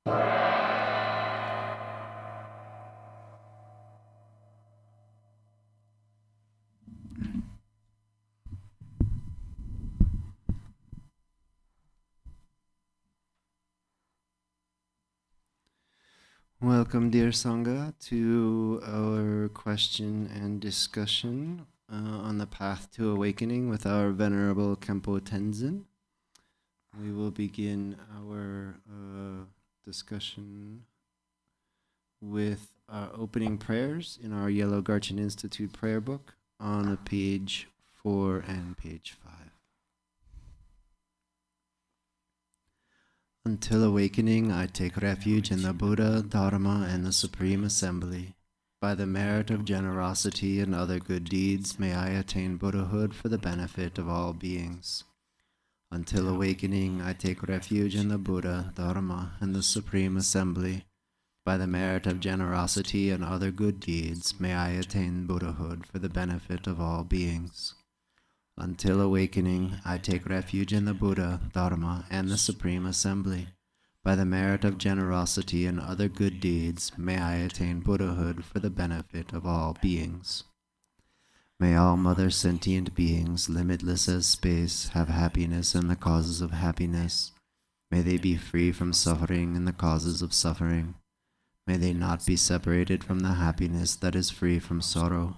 Welcome, dear Sangha, to our question and discussion on the path to awakening with our Venerable Khenpo Tenzin. We will begin our discussion with our opening prayers in our Yellow Garchen Institute prayer book on page 4 and page 5. Until awakening, I take refuge in the Buddha, Dharma, and the Supreme Assembly. By the merit of generosity and other good deeds, may I attain Buddhahood for the benefit of all beings. Until awakening, I take refuge in the Buddha, Dharma, and the Supreme Assembly. By the merit of generosity and other good deeds, may I attain Buddhahood for the benefit of all beings. Until awakening, I take refuge in the Buddha, Dharma, and the Supreme Assembly. By the merit of generosity and other good deeds, may I attain Buddhahood for the benefit of all beings. May all mother sentient beings, limitless as space, have happiness and the causes of happiness. May they be free from suffering and the causes of suffering. May they not be separated from the happiness that is free from sorrow.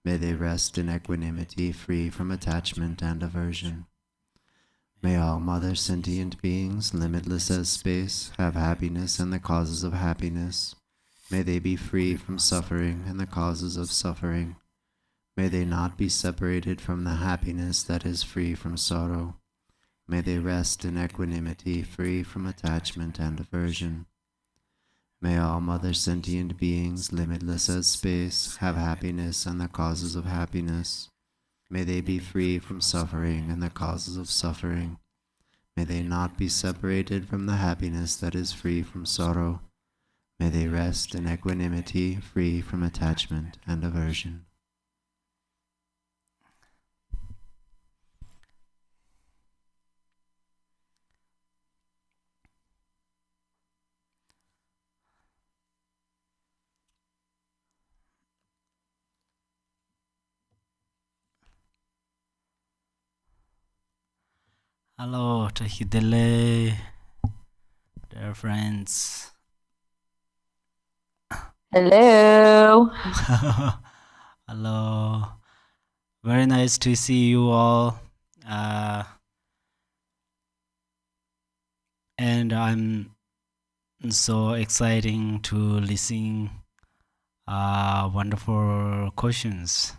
May they rest in equanimity, free from attachment and aversion. May all mother sentient beings, limitless as space, have happiness and the causes of happiness. May they be free from suffering and the causes of suffering. May they not be separated from the happiness that is free from sorrow. May they rest in equanimity, free from attachment and aversion. May all mother sentient beings, limitless as space, have happiness and the causes of happiness. May they be free from suffering and the causes of suffering. May they not be separated from the happiness that is free from sorrow. May they rest in equanimity, free from attachment and aversion. Hello, Tahidele, dear friends. Hello. Hello. Very nice to see you all. And I'm so exciting to listen wonderful questions.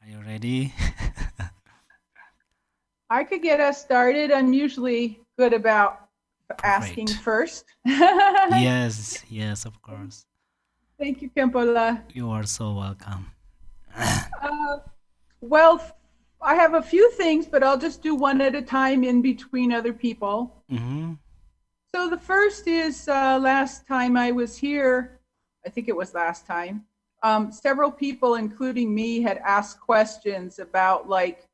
Are you ready? I could get us started. I'm usually good about asking first. Yes, yes, of course. Thank you, Khenpo. You are so welcome. Well, I have a few things, but I'll just do one at a time in between other people. Mm-hmm. So the first is last time I was here, I think it was last time, several people, including me, had asked questions about like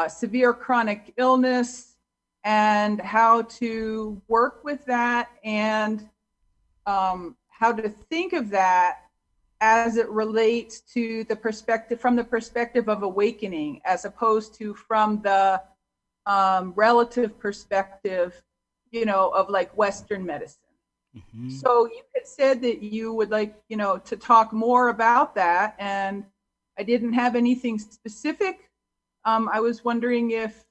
severe chronic illness and how to work with that and how to think of that as it relates to the perspective, from the perspective of awakening, as opposed to from the relative perspective, you know, of like Western medicine. Mm-hmm. So you had said that you would like, you know, to talk more about that, and I didn't have anything specific. I was wondering if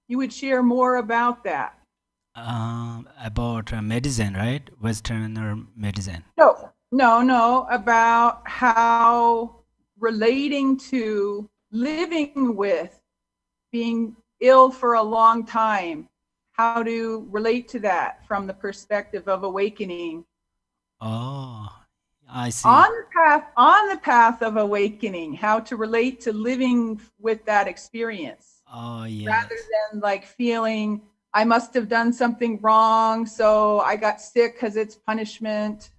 you would share more about that. About medicine, right? Western medicine. No, about how relating to living with being ill for a long time, how to relate to that from the perspective of awakening. Oh, I see. On the path of awakening, how to relate to living with that experience. Oh, yes. Rather than like feeling I must have done something wrong, so I got sick because it's punishment.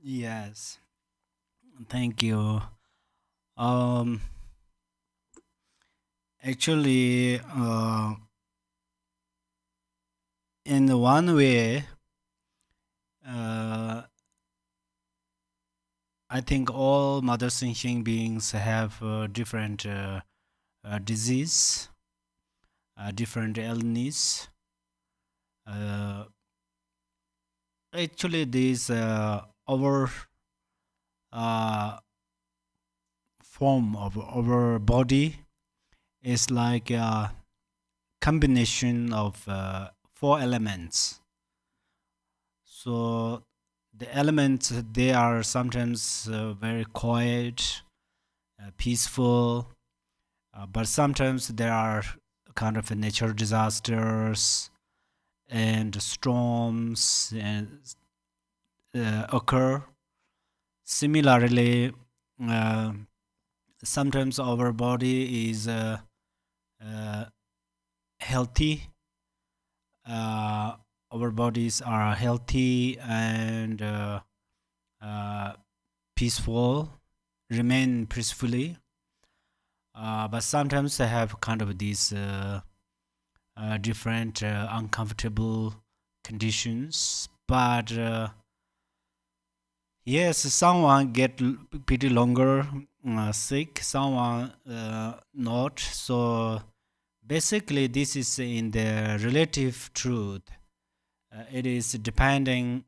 Yes. Thank you. Actually, in one way, uh, I think all mother sentient beings have different disease, different illness. Actually, this our form of our body is like a combination of 4 elements. So the elements, they are sometimes very quiet, peaceful, but sometimes there are kind of natural disasters and storms and occur. Similarly, uh, sometimes our body is healthy. Our bodies are healthy and peaceful, remain peacefully. But sometimes they have kind of these different uncomfortable conditions. But yes, someone get pretty longer sick, someone not. So basically, this is in the relative truth. It is depending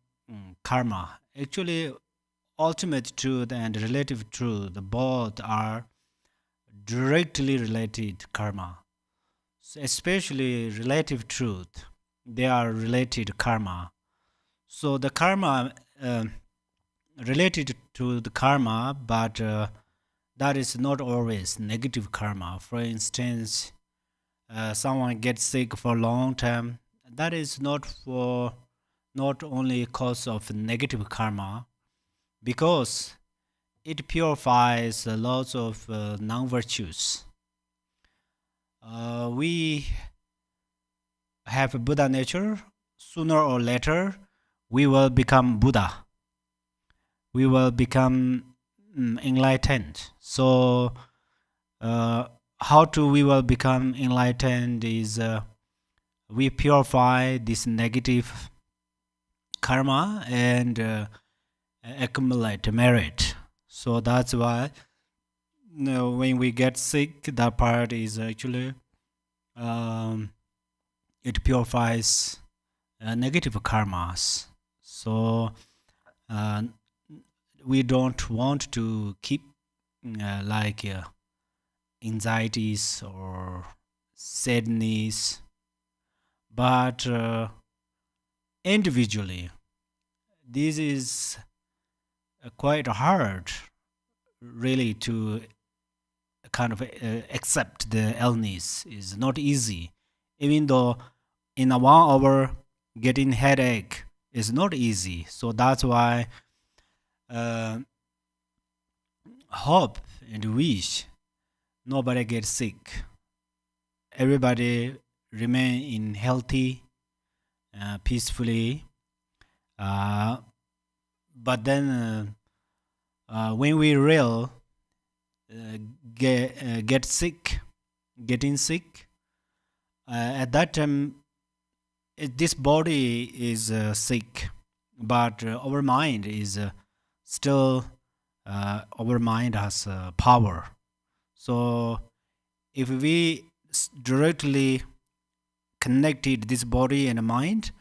karma. Actually, ultimate truth and relative truth both are directly related karma. So especially relative truth, they are related karma. So the karma related to the karma, but that is not always negative karma. For instance, someone gets sick for a long time. That is not only cause of negative karma, because it purifies lots of non-virtues. We have a Buddha nature. Sooner or later, we will become Buddha. We will become enlightened. So, how to we will become enlightened is we purify this negative karma and accumulate merit. So that's why when we get sick, that part is actually it purifies negative karmas. So we don't want to keep like anxieties or sadness, but individually, this is quite hard, really, to kind of accept the illness. Is not easy, even though in a 1 hour getting headache is not easy. So that's why hope and wish nobody gets sick, everybody remain in healthy, peacefully. But then when we real get sick, getting sick, at that time this body is sick, but our mind is still our mind has power. So if we directly connected this body and mind,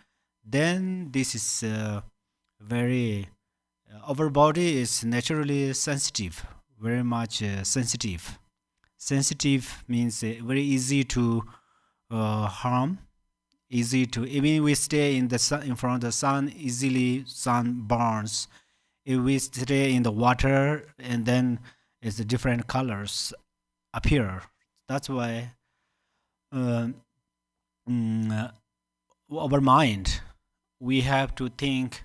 then this is very our body is naturally sensitive, very much sensitive. Sensitive means very easy to harm, easy to, even we stay in the sun, in front of the sun, easily sun burns. If we stay in the water, and then it's the different colors appear. That's why uh, our mind, we have to think,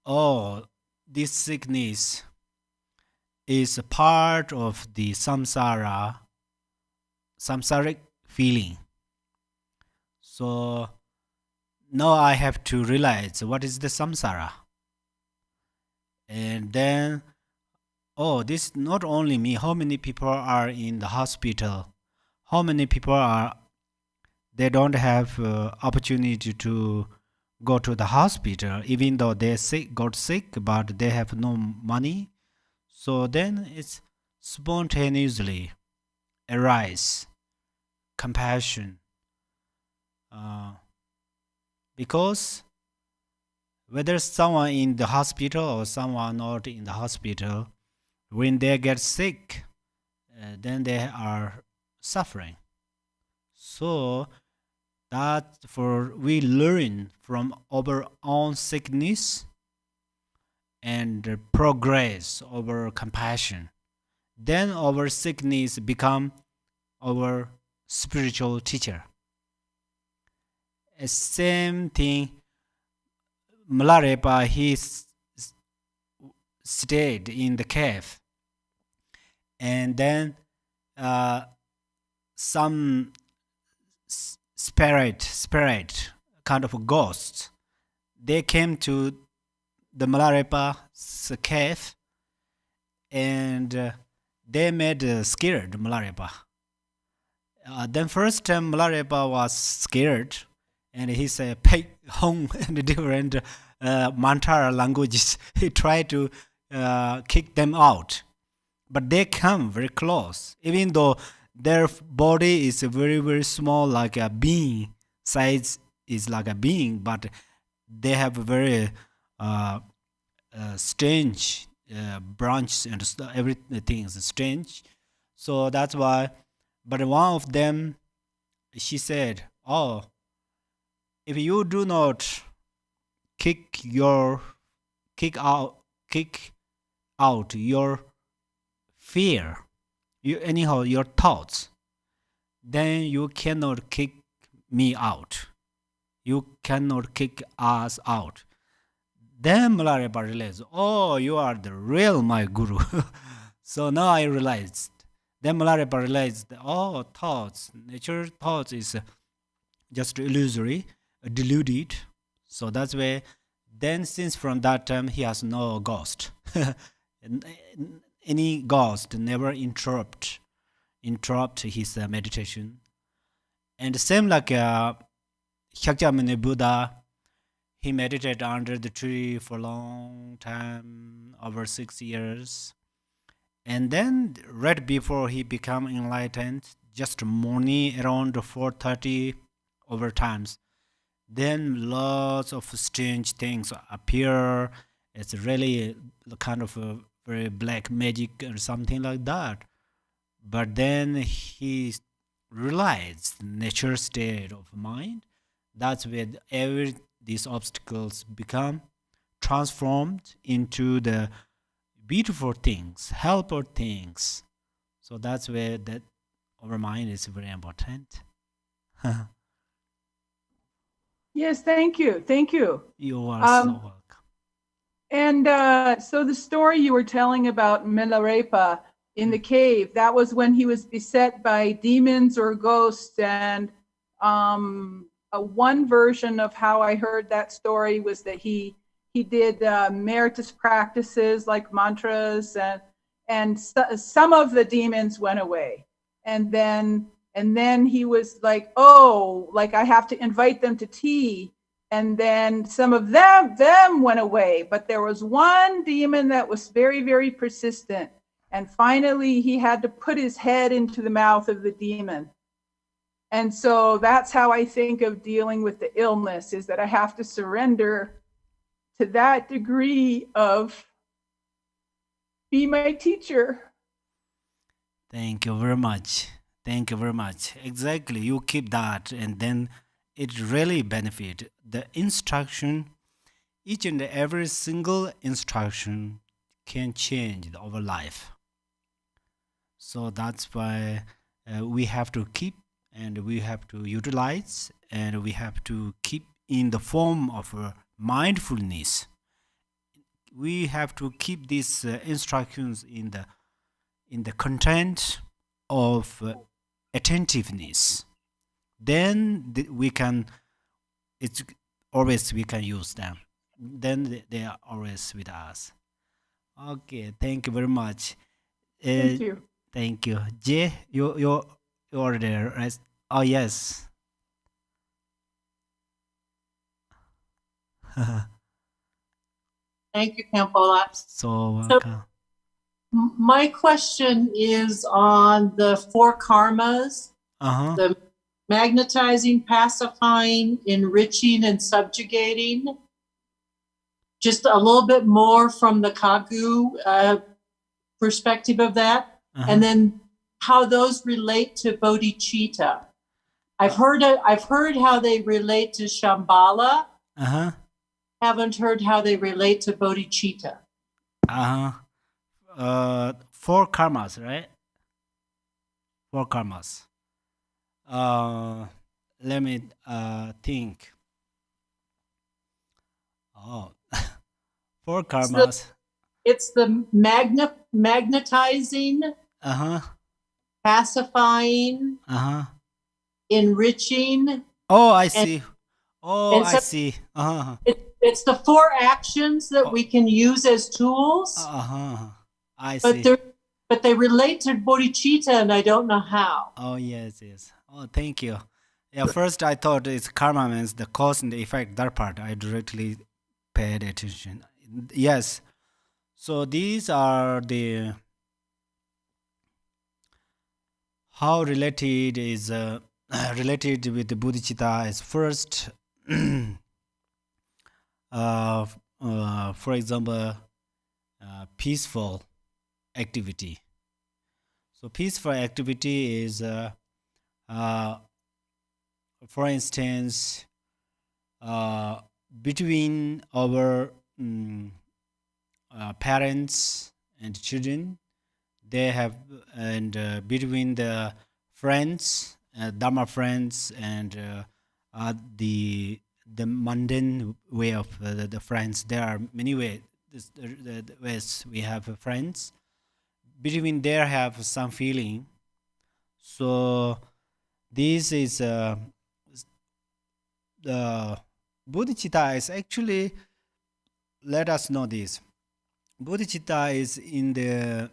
oh, this sickness is a part of the samsaric feeling. So now I have to realize what is the samsara. And then, oh, this not only me, how many people are in the hospital? how many people are they don't have opportunity to go to the hospital even though they got sick, but they have no money. So then it's spontaneously arise compassion, because whether someone in the hospital or someone not in the hospital, when they get sick, then they are suffering. So that for we learn from our own sickness and progress over compassion, then our sickness become our spiritual teacher. Same thing, Milarepa, he stayed in the cave, and then some spirit kind of ghosts, they came to the Milarepa's cave, and they made scared Milarepa. Then first time Milarepa was scared, and he said pay home in different Mantara languages. He tried to kick them out, but they come very close, even though their body is very very small, like a being size is like a being, but they have very strange branches and everything is strange. So that's why. But one of them, she said, "Oh, if you do not kick out your fear, anyhow your thoughts, then you cannot kick me out. You cannot kick us out." Then Milarepa realized, oh, you are the real my guru. So now I realized. Then Milarepa realized, oh, nature thoughts is just illusory, deluded. So that's why. Then since from that time he has no ghost. Any ghost never interrupt his meditation. And same like Shakyamuni Buddha, he meditated under the tree for a long time, over 6 years. And then right before he became enlightened, just morning around 4:30 over times, then lots of strange things appear. It's really kind of a very black magic or something like that. But then he realized nature state of mind. That's where these obstacles become transformed into the beautiful things, helpful things. So that's where that our mind is very important. Yes, thank you. Thank you. You are so welcome. And so the story you were telling about Milarepa in the cave, that was when he was beset by demons or ghosts. And one version of how I heard that story was that he did meritorious practices like mantras, and some of the demons went away. And then he was like, oh, like I have to invite them to tea. And then some of them went away, but there was one demon that was very, very persistent. And finally, he had to put his head into the mouth of the demon. And so that's how I think of dealing with the illness, is that I have to surrender to that degree of be my teacher. Thank you very much. Thank you very much. Exactly. You keep that, and then it really benefit. The instruction, each and every single instruction can change our life. So that's why we have to keep, and we have to utilize, and we have to keep in the form of mindfulness. We have to keep these instructions in the content of attentiveness. Then we can, it's always we can use them. Then they are always with us. Okay, thank you very much. Thank you. Thank you. Jay, you You're there, right? Oh, yes. Thank you, Khenpo. So So welcome. my question is on the four karmas, the magnetizing, pacifying, enriching, and subjugating. Just a little bit more from the Kagu perspective of that, and then how those relate to bodhicitta. I've heard how they relate to Shambhala. Haven't heard how they relate to bodhicitta. Four karmas, right? Four karmas. Let me think. Oh, four karmas. It's the magnetizing, pacifying, enriching. Oh, I see. Oh, I see. It's the four actions that we can use as tools. I see. But they relate to bodhicitta, and I don't know how. Oh, yes. Oh, thank you. Yeah, first I thought it's karma means the cause and the effect. That part I directly paid attention. Yes. So these are the how related is related with the bodhicitta is first. For example, peaceful activity. So peaceful activity is, for instance, between our parents and children, they have, and between the friends, dharma friends, and the mundane way of the friends. There are many ways. The ways we have friends. Between there have some feeling. So this is the bodhicitta is actually, let us know this. Bodhicitta is in the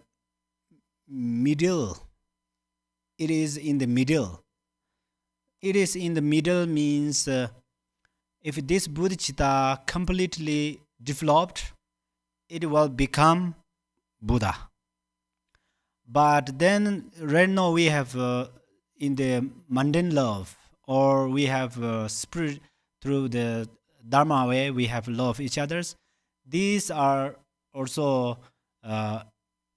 middle. It is in the middle. It is in the middle means if this bodhicitta completely developed, it will become Buddha. But then right now we have in the mundane love, or we have spirit through the Dharma way, we have love each others. These are also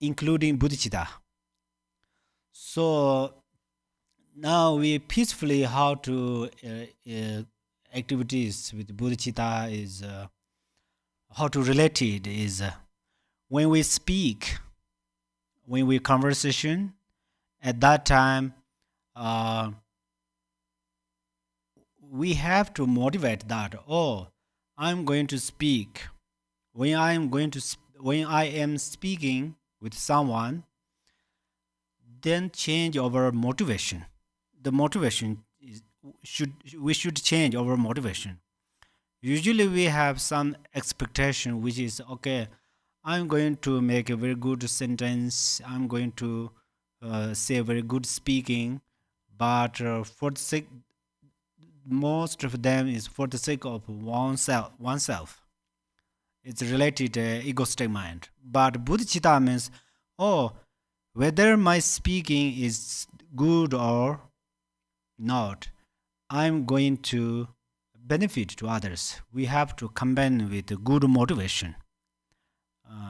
including bodhicitta. So now we peacefully how to activities with bodhicitta is how to relate it is when we speak, when we conversation, at that time we have to motivate that. Oh, I'm going to speak. When I am speaking with someone, then change our motivation. The motivation is we should change our motivation. Usually we have some expectation, which is okay, I'm going to make a very good sentence, I'm going to say very good speaking, but for the sake, most of them is for the sake of oneself. It's related to egoistic mind. But bodhicitta means, oh, whether my speaking is good or not, I'm going to benefit to others. We have to combine with good motivation,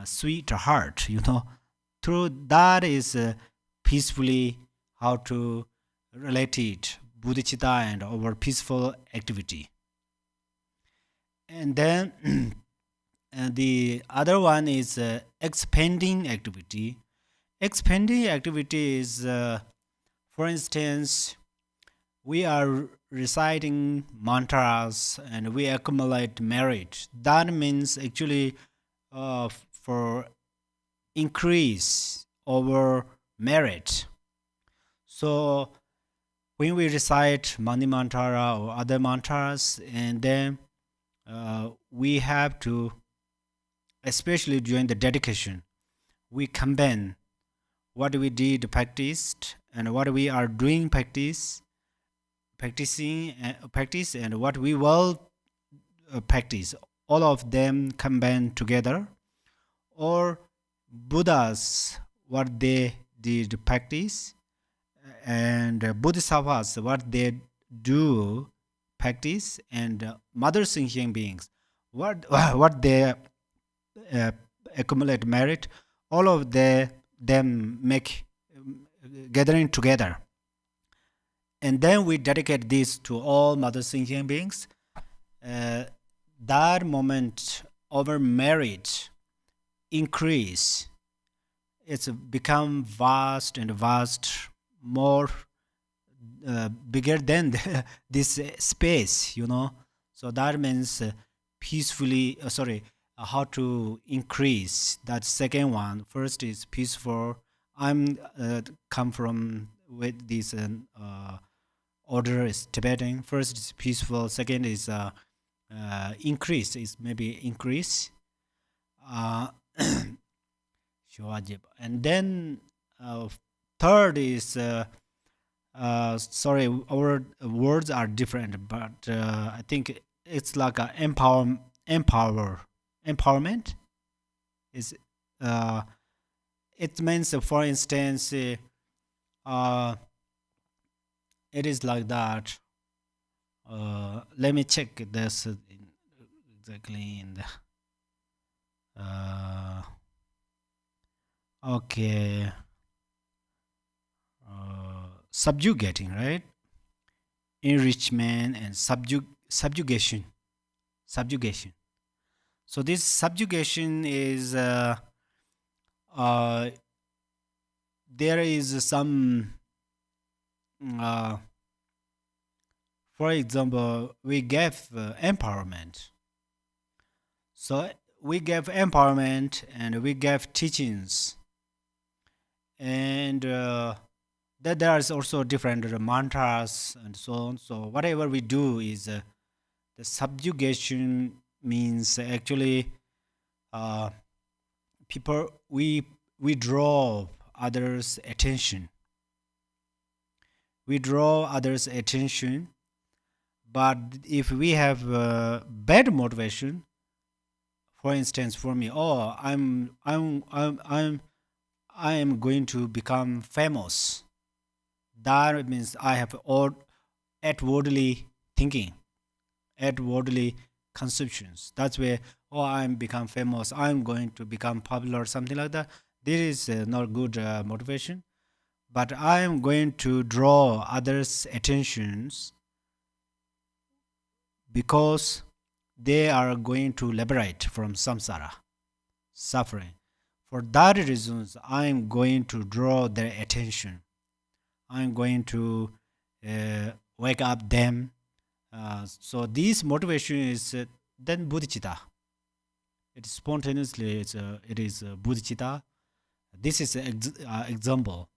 sweet heart, Through that is peacefully how to relate it, bodhicitta and our peaceful activity. And then the other one is expanding activity. Expanding activity is, for instance, we are reciting mantras and we accumulate merit. That means actually for increase our merit. So when we recite Mani Mantra or other mantras, and then we have to, especially during the dedication, we combine what we did practiced and what we are doing practice, and what we will practice, all of them combined together, or Buddhas what they did practice, and Bodhisattvas what they do practice, and mother sentient beings what what they accumulate merit, all of them make gathering together, and then we dedicate this to all mother sentient beings. That moment our merit increase, it's become vast and vast, more bigger than this space, so that means peacefully how to increase that second one. First is peaceful. I'm come from with this order is Tibetan. First is peaceful, second is increase, is maybe increase, and then third is sorry, our words are different, but I think it's like a empowerment is it means, for instance, it is like that. Let me check this exactly in the okay, subjugating, right? Enrichment and subjugation. So this subjugation is there is some for example, we gave empowerment. So we gave empowerment and we gave teachings, and that there is also different mantras and so on. So whatever we do is the subjugation means actually people, we draw others' attention. We draw others' attention, but if we have bad motivation, for instance, for me, I am going to become famous. That means I have outwardly thinking, outwardly conceptions. That's where, I'm become famous, I'm going to become popular, something like that. This is not good motivation. But I am going to draw others' attentions because they are going to liberate from samsara, suffering. For that reasons, I am going to draw their attention. I am going to wake up them. So this motivation is then bodhicitta. It is spontaneously. It is bodhicitta. This is an example.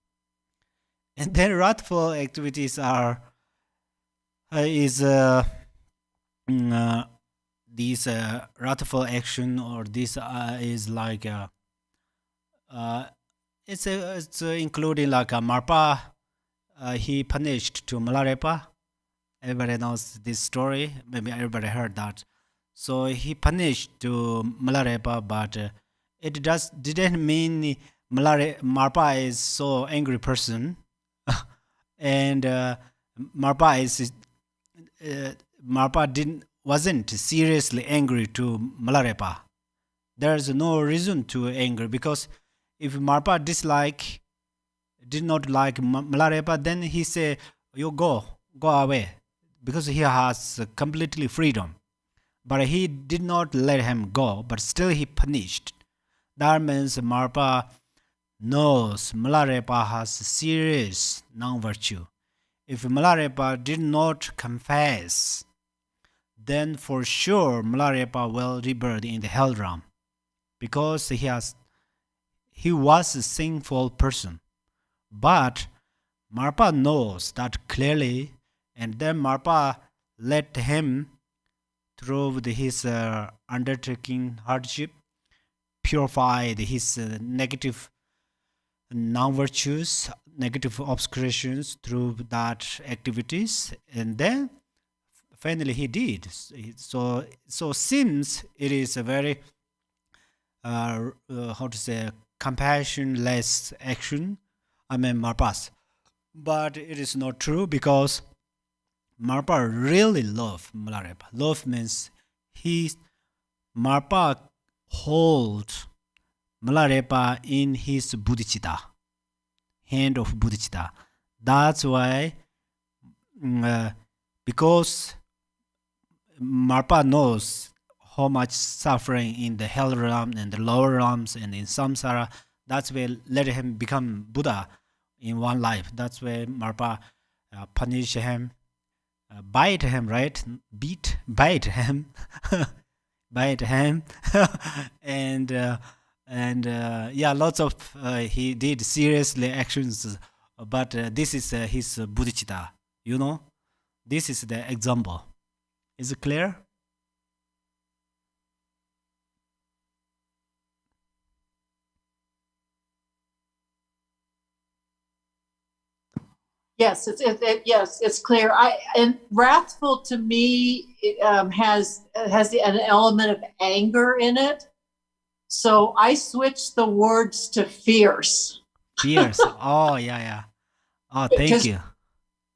And then wrathful activities are these wrathful action, or this is like it's including like a Marpa. He punished to Milarepa. Everybody knows this story. Maybe everybody heard that. So he punished to Milarepa, but it didn't mean Marpa is so angry person. And Marpa wasn't seriously angry to Milarepa. There's no reason to anger, because if Marpa did not like Milarepa, then he say, "You go away," because he has completely freedom. But he did not let him go, but still he punished. That means Marpa knows Milarepa has serious non-virtue. If Milarepa did not confess, then for sure Milarepa will rebirth in the hell realm, because he was a sinful person. But Marpa knows that clearly, and then Marpa let him, through his undertaking hardship, purify his negative non-virtues. negative obscurations through that activities, and then finally he did. So seems it is a very how to say compassionless action. I mean Marpas, but it is not true because Marpa really love Milarepa. Love means Marpa holds Milarepa in his bodhicitta, hand of bodhicitta. That's why, because Marpa knows how much suffering in the hell realm and the lower realms and in samsara, that's why let him become Buddha in one life. That's why Marpa punish him, bite him, right? Bite him, bite him, and yeah, lots of he did seriously actions, but this is his bodhicitta. You know, this is the example. Is it clear? Yes, yes, it's clear. And wrathful to me has an element of anger in it. So I switched the words to fierce. Fierce. Oh yeah. Oh, thank you.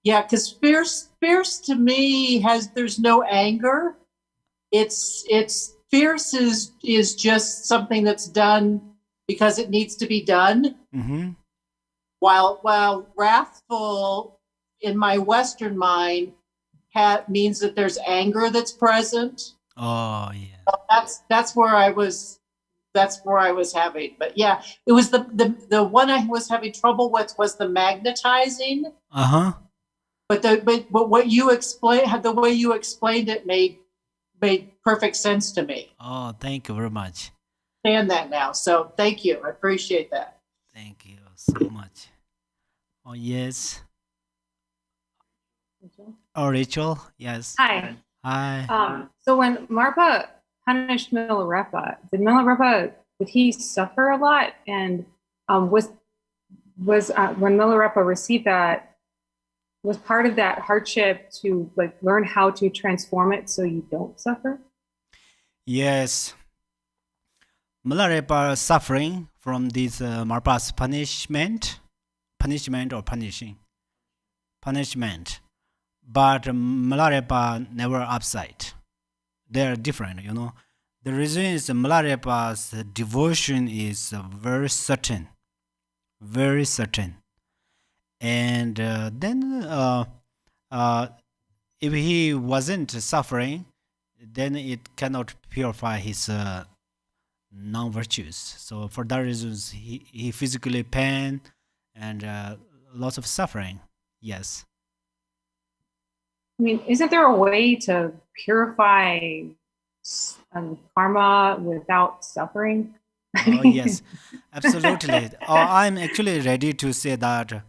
Yeah, because fierce to me there's no anger. It's fierce is just something that's done because it needs to be done. Mm-hmm. While wrathful in my Western mind means that there's anger that's present. Oh yeah. So that's where I was having. But yeah, it was the one I was having trouble with was the magnetizing. Uh-huh. But what you explained, the way you explained it made perfect sense to me. Oh, thank you very much. Understand that now. So thank you. I appreciate that. Thank you so much. Oh yes. Oh, Rachel. Yes. Hi. Hi. So when Marpa punished Milarepa, did he suffer a lot? And was when Milarepa received that, was part of that hardship to like learn how to transform it so you don't suffer? Yes. Milarepa suffering from this Marpa's punishment or punishing. Punishment. But Milarepa never upset. They are different, you know. The reason is Milarepa's devotion is very certain. Very certain. And then if he wasn't suffering, then it cannot purify his non-virtues. So for that reasons, he physically pain and lots of suffering. Yes. I mean, isn't there a way to purify karma without suffering? Oh yes, absolutely. I'm actually ready to say that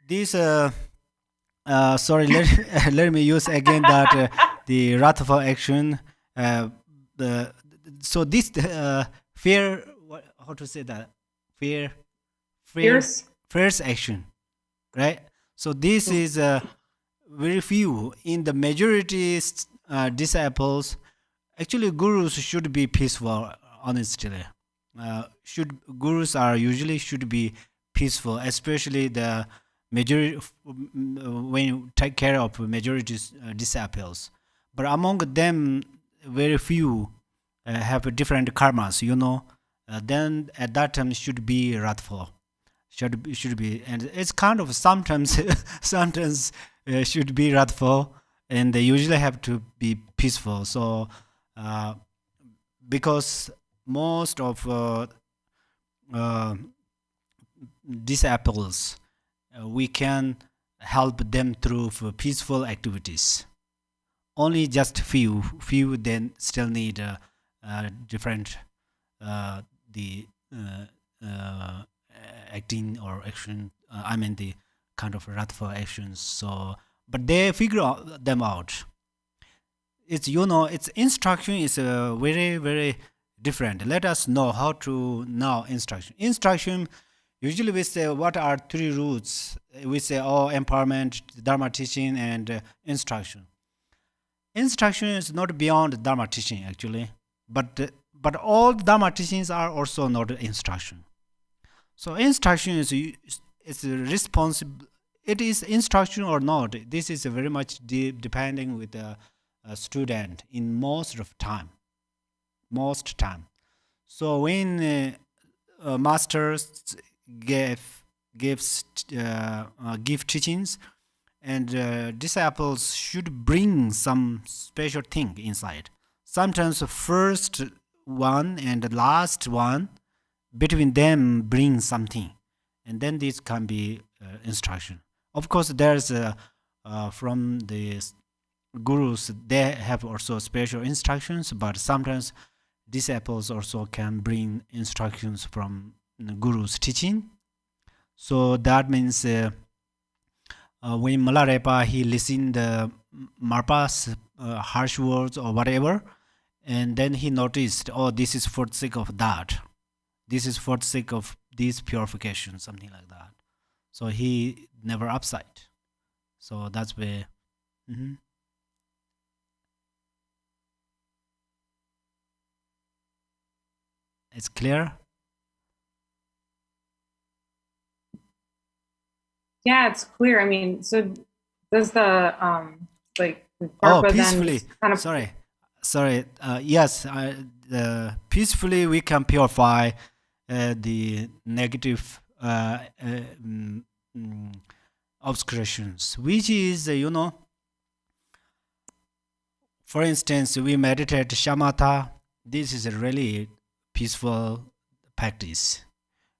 this. Sorry, let me use again that the wrathful action. So this fear. How to say that? Fierce action, right? So this is very few in the majority disciples. Actually, gurus should be peaceful. Honestly, gurus should be peaceful, especially the majority when you take care of majority disciples. But among them, very few have different karmas. You know, then at that time should be wrathful. Should be, and it's kind of sometimes should be wrathful, and they usually have to be peaceful. So because most of disciples, we can help them through peaceful activities. Only just few then still need different acting or action. I mean the kind of wrathful actions. So, but they figure them out. It's its instruction is very very different. Let us know how to know instruction. Instruction Usually we say, what are three roots? We say, oh, empowerment, Dharma teaching, and instruction. Instruction is not beyond Dharma teaching, actually. But all Dharma teachings are also not instruction. So instruction is responsible. It is instruction or not. This is very much depending with the student in most time. So when masters give teachings, and disciples should bring some special thing inside. Sometimes the first one and the last one between them bring something, and then this can be instruction. Of course, there's from the gurus, they have also special instructions, but sometimes disciples also can bring instructions from the guru's teaching. So that means when Milarepa, he listened Marpa's harsh words or whatever, and then he noticed, oh, this is for the sake of that. This is for the sake of this purification, something like that. So he never upside. So that's where. It's clear? Yeah, it's clear. I mean, so does the like the Oh, DARPA peacefully. then kind of Sorry. Yes, peacefully we can purify the negative obscurations, which is, for instance, we meditate shamatha. This is a really peaceful practice.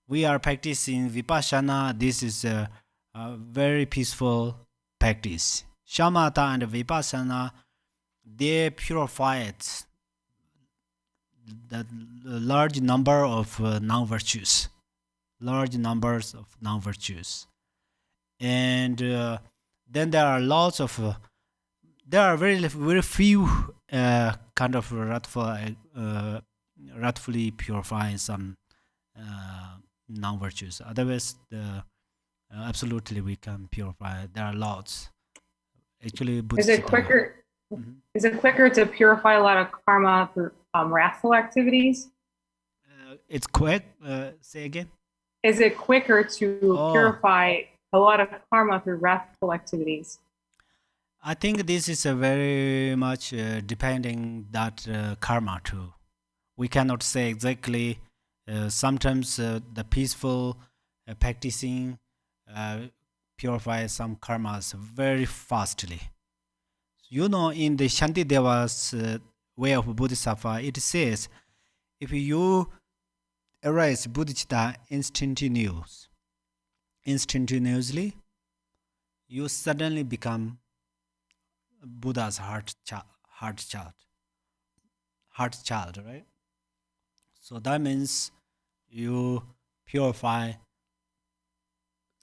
We are practicing vipassana. This is a very peaceful practice. Shamatha and vipassana, they purify it, the large number of non-virtues. Large numbers of non-virtues. And then there are lots of, there are very few kind of wrathfully purifying some non-virtues. Otherwise, absolutely we can purify. There are lots. Actually, is it quicker? Is it quicker to purify a lot of karma through wrathful activities? It's quick. Say again. Is it quicker to purify a lot of karma through wrathful activities? I think this is a very much depending that karma too. We cannot say exactly. Sometimes the peaceful practicing purify some karmas very fastly. In the Shantideva's way of Bodhisattva, it says, if you arise bodhicitta instantaneously, you suddenly become Buddha's heart child, right? So that means you purify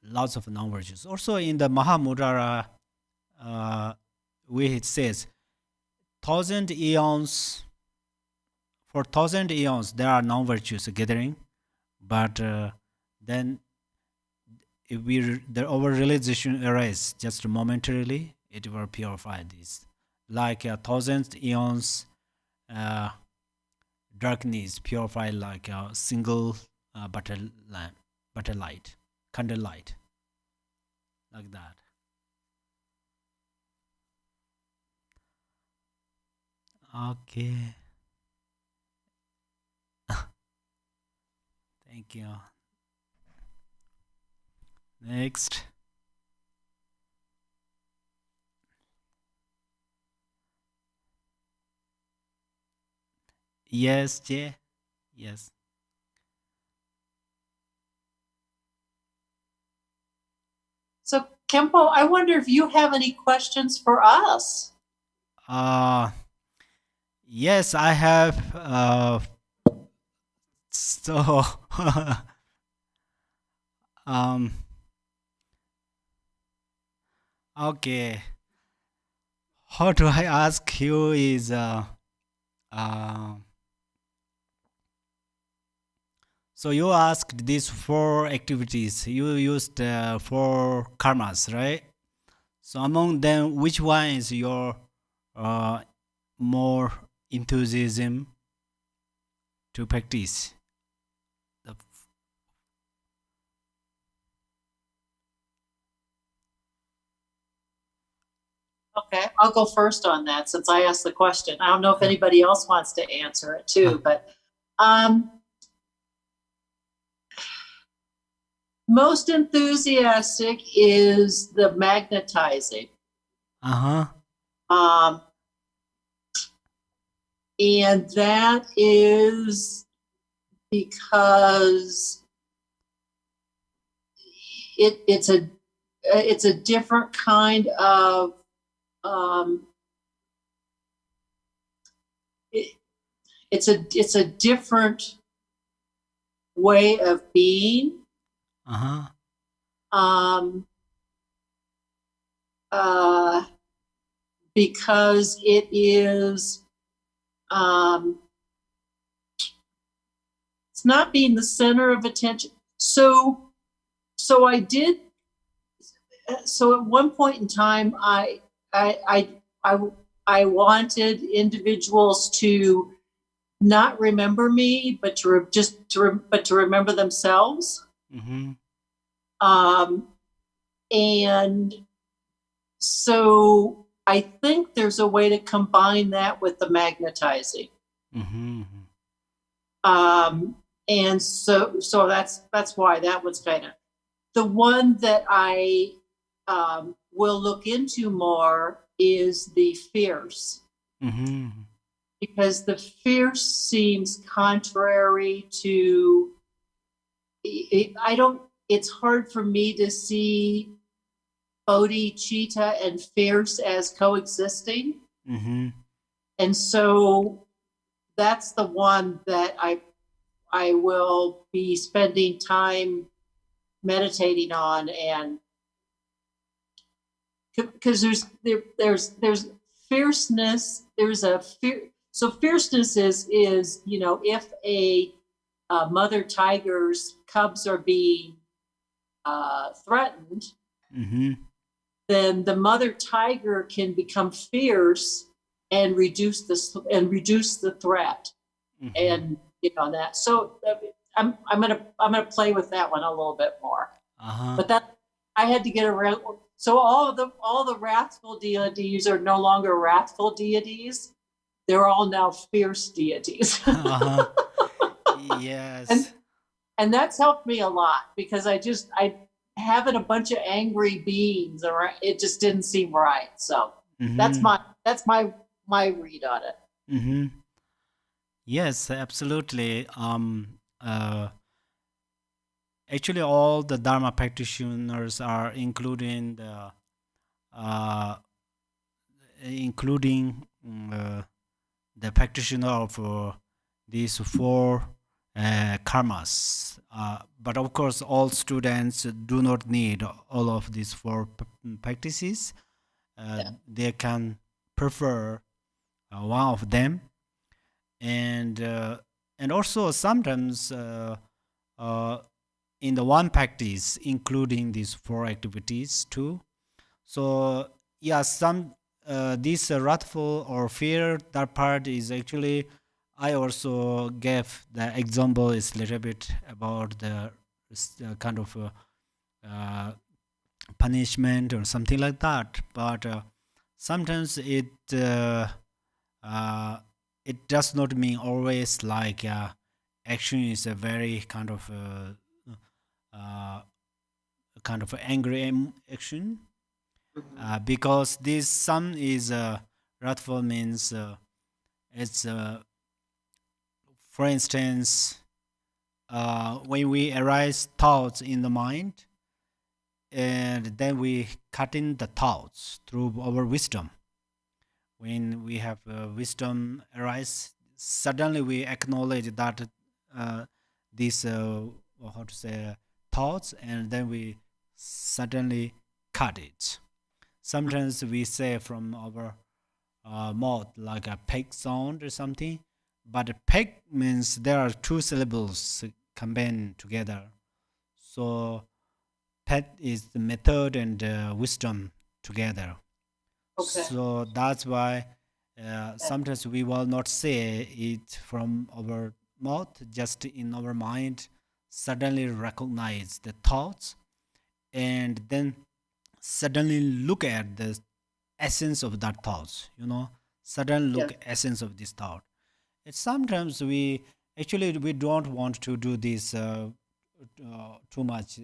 lots of non-virtues. Also in the Mahamudra, where it says, 1,000 eons, for 1,000 eons there are non-virtues gathering, but then if our realization arises just momentarily, it will purify this. Like 1,000 eons darkness purify like a single butter light, candle light, like that. Okay. Thank you. Next. Yes, Jay. Yes. So, Khenpo, I wonder if you have any questions for us. Yes, I have. So, okay. How do I ask you is So you asked these 4 activities. You used 4 karmas, right? So among them, which one is your more enthusiasm to practice? The Okay, I'll go first on that since I asked the question. I don't know if anybody else wants to answer it too, but most enthusiastic is the magnetizing. And that is because it's a different kind of it's a different way of being. Because it is it's not being the center of attention. So at one point in time I wanted individuals to not remember me, but to remember themselves. And so I think there's a way to combine that with the magnetizing. And so that's why that was kind of the one that I will look into more is the fierce. Because the fierce seems contrary to it's hard for me to see bodhicitta and fierce as coexisting. And so that's the one that I will be spending time meditating on, and because there's fierceness, there's a fear. So fierceness is if a mother tiger's cubs are being threatened, then the mother tiger can become fierce and reduce the threat, and that. So I'm gonna play with that one a little bit more. But that I had to get around. So all the wrathful deities are no longer wrathful deities; they're all now fierce deities. Yes. And that's helped me a lot because I having a bunch of angry beings, or it just didn't seem right. So that's my read on it. Yes, absolutely. Actually, all the Dharma practitioners are including the practitioner of these 4 karmas. But of course, all students do not need all of these 4 practices. They can prefer one of them, and also sometimes in the one practice, including these 4 activities too. So some this wrathful or fear, that part is actually, I also gave the example is a little bit about the kind of punishment or something like that. But sometimes it does not mean always like action is a very kind of angry action, because this some is wrathful means it's for instance when we arise thoughts in the mind, and then we cut in the thoughts through our wisdom. When we have wisdom arise, suddenly we acknowledge that these thoughts, and then we suddenly cut it. Sometimes we say from our mouth like a peg sound or something, but peg means there are 2 syllables combine together. So pet is the method and wisdom together. Okay. So that's why sometimes we will not say it from our mouth, just in our mind, suddenly recognize the thoughts and then suddenly look at the essence of that thoughts, sudden Yeah. look essence of this thought. It's sometimes we don't want to do this too much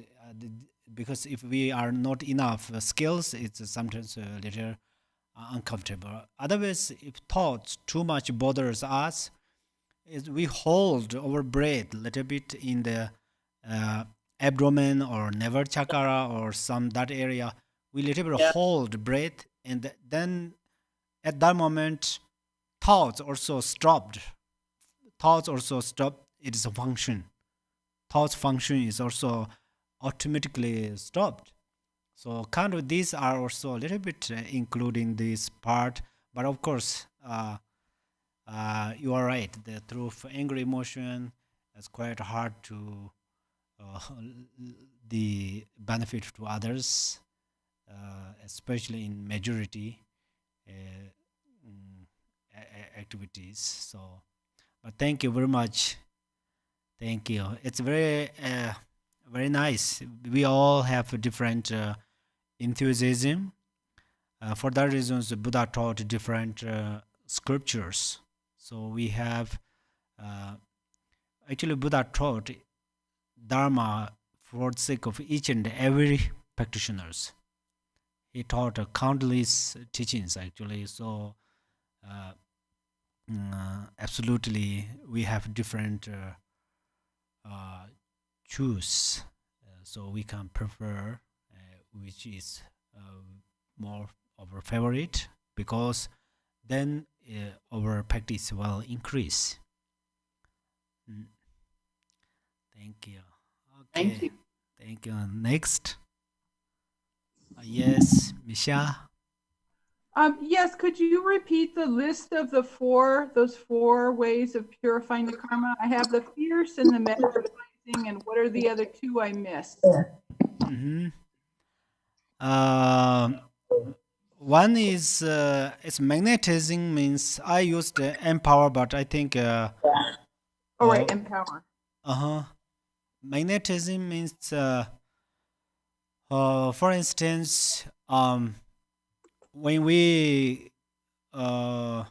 because if we are not enough skills, it's sometimes a little uncomfortable. Otherwise, if thoughts too much bothers us, is we hold our breath a little bit in the uh, abdomen or navel chakra or some that area. We little bit Yeah. hold breath, and then at that moment, thoughts also stopped. Thoughts also stop. It is a function. Thoughts function is also automatically stopped. So kind of these are also a little bit including this part, but of course, you are right. The through angry emotion, it's quite hard to uh, the benefit to others, especially in majority uh, activities. So, but thank you very much. Thank you. It's very nice. We all have a different enthusiasm. For that reasons, the Buddha taught different scriptures. So we have actually Buddha taught Dharma for the sake of each and every practitioners. He taught countless teachings actually. So absolutely, we have different choose. So we can prefer which is more our favorite, because then our practice will increase. Mm. Thank you. Thank Okay. you. Thank you. Next. Yes, Misha. Yes, could you repeat the list of those four ways of purifying the karma? I have the fierce and the magnetizing, and what are the other two I missed? Mm-hmm. One is it's magnetizing, means I used empower, but I think Right, empower. Magnetism means for instance, when we uh,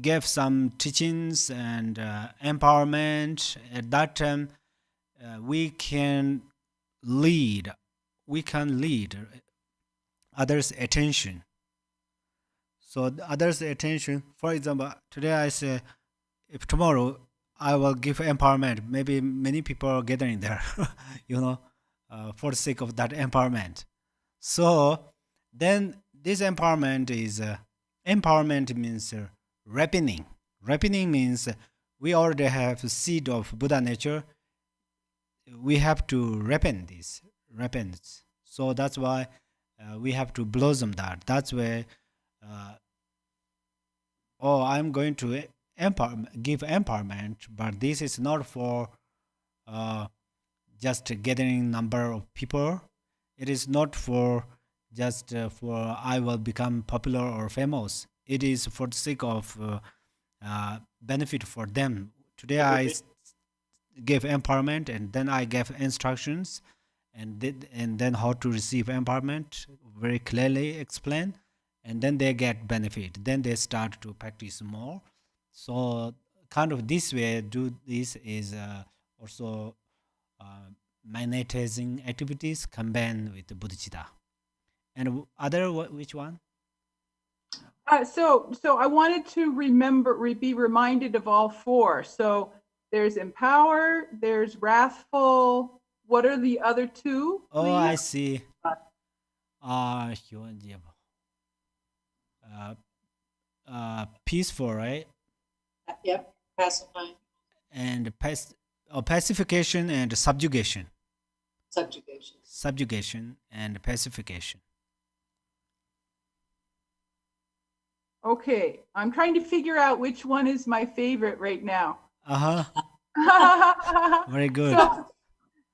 gave some teachings and empowerment, at that time we can lead others' attention. So the others' attention, for example, today I say, if tomorrow I will give empowerment, maybe many people are gathering there, for the sake of that empowerment. So then this empowerment means ripening. Ripening means we already have a seed of Buddha nature. We have to ripen this, ripens. So that's why we have to blossom that. That's where, I'm going to give empowerment, but this is not for uh, just gathering number of people. It is not for just for I will become popular or famous. It is for the sake of benefit for them. Today I gave empowerment, and then I gave instructions, and then how to receive empowerment very clearly explained, and then they get benefit. Then they start to practice more. So kind of this way do this is also magnetizing activities combined with the bodhicitta. And other which one? So I wanted to be reminded of all four. So there's empower, there's wrathful. What are the other two? Oh, I Please? see. Peaceful, right? Yep. Pacifying. And pacification and subjugation. Subjugation. Subjugation and pacification. Okay, I'm trying to figure out which one is my favorite right now. Very good. So,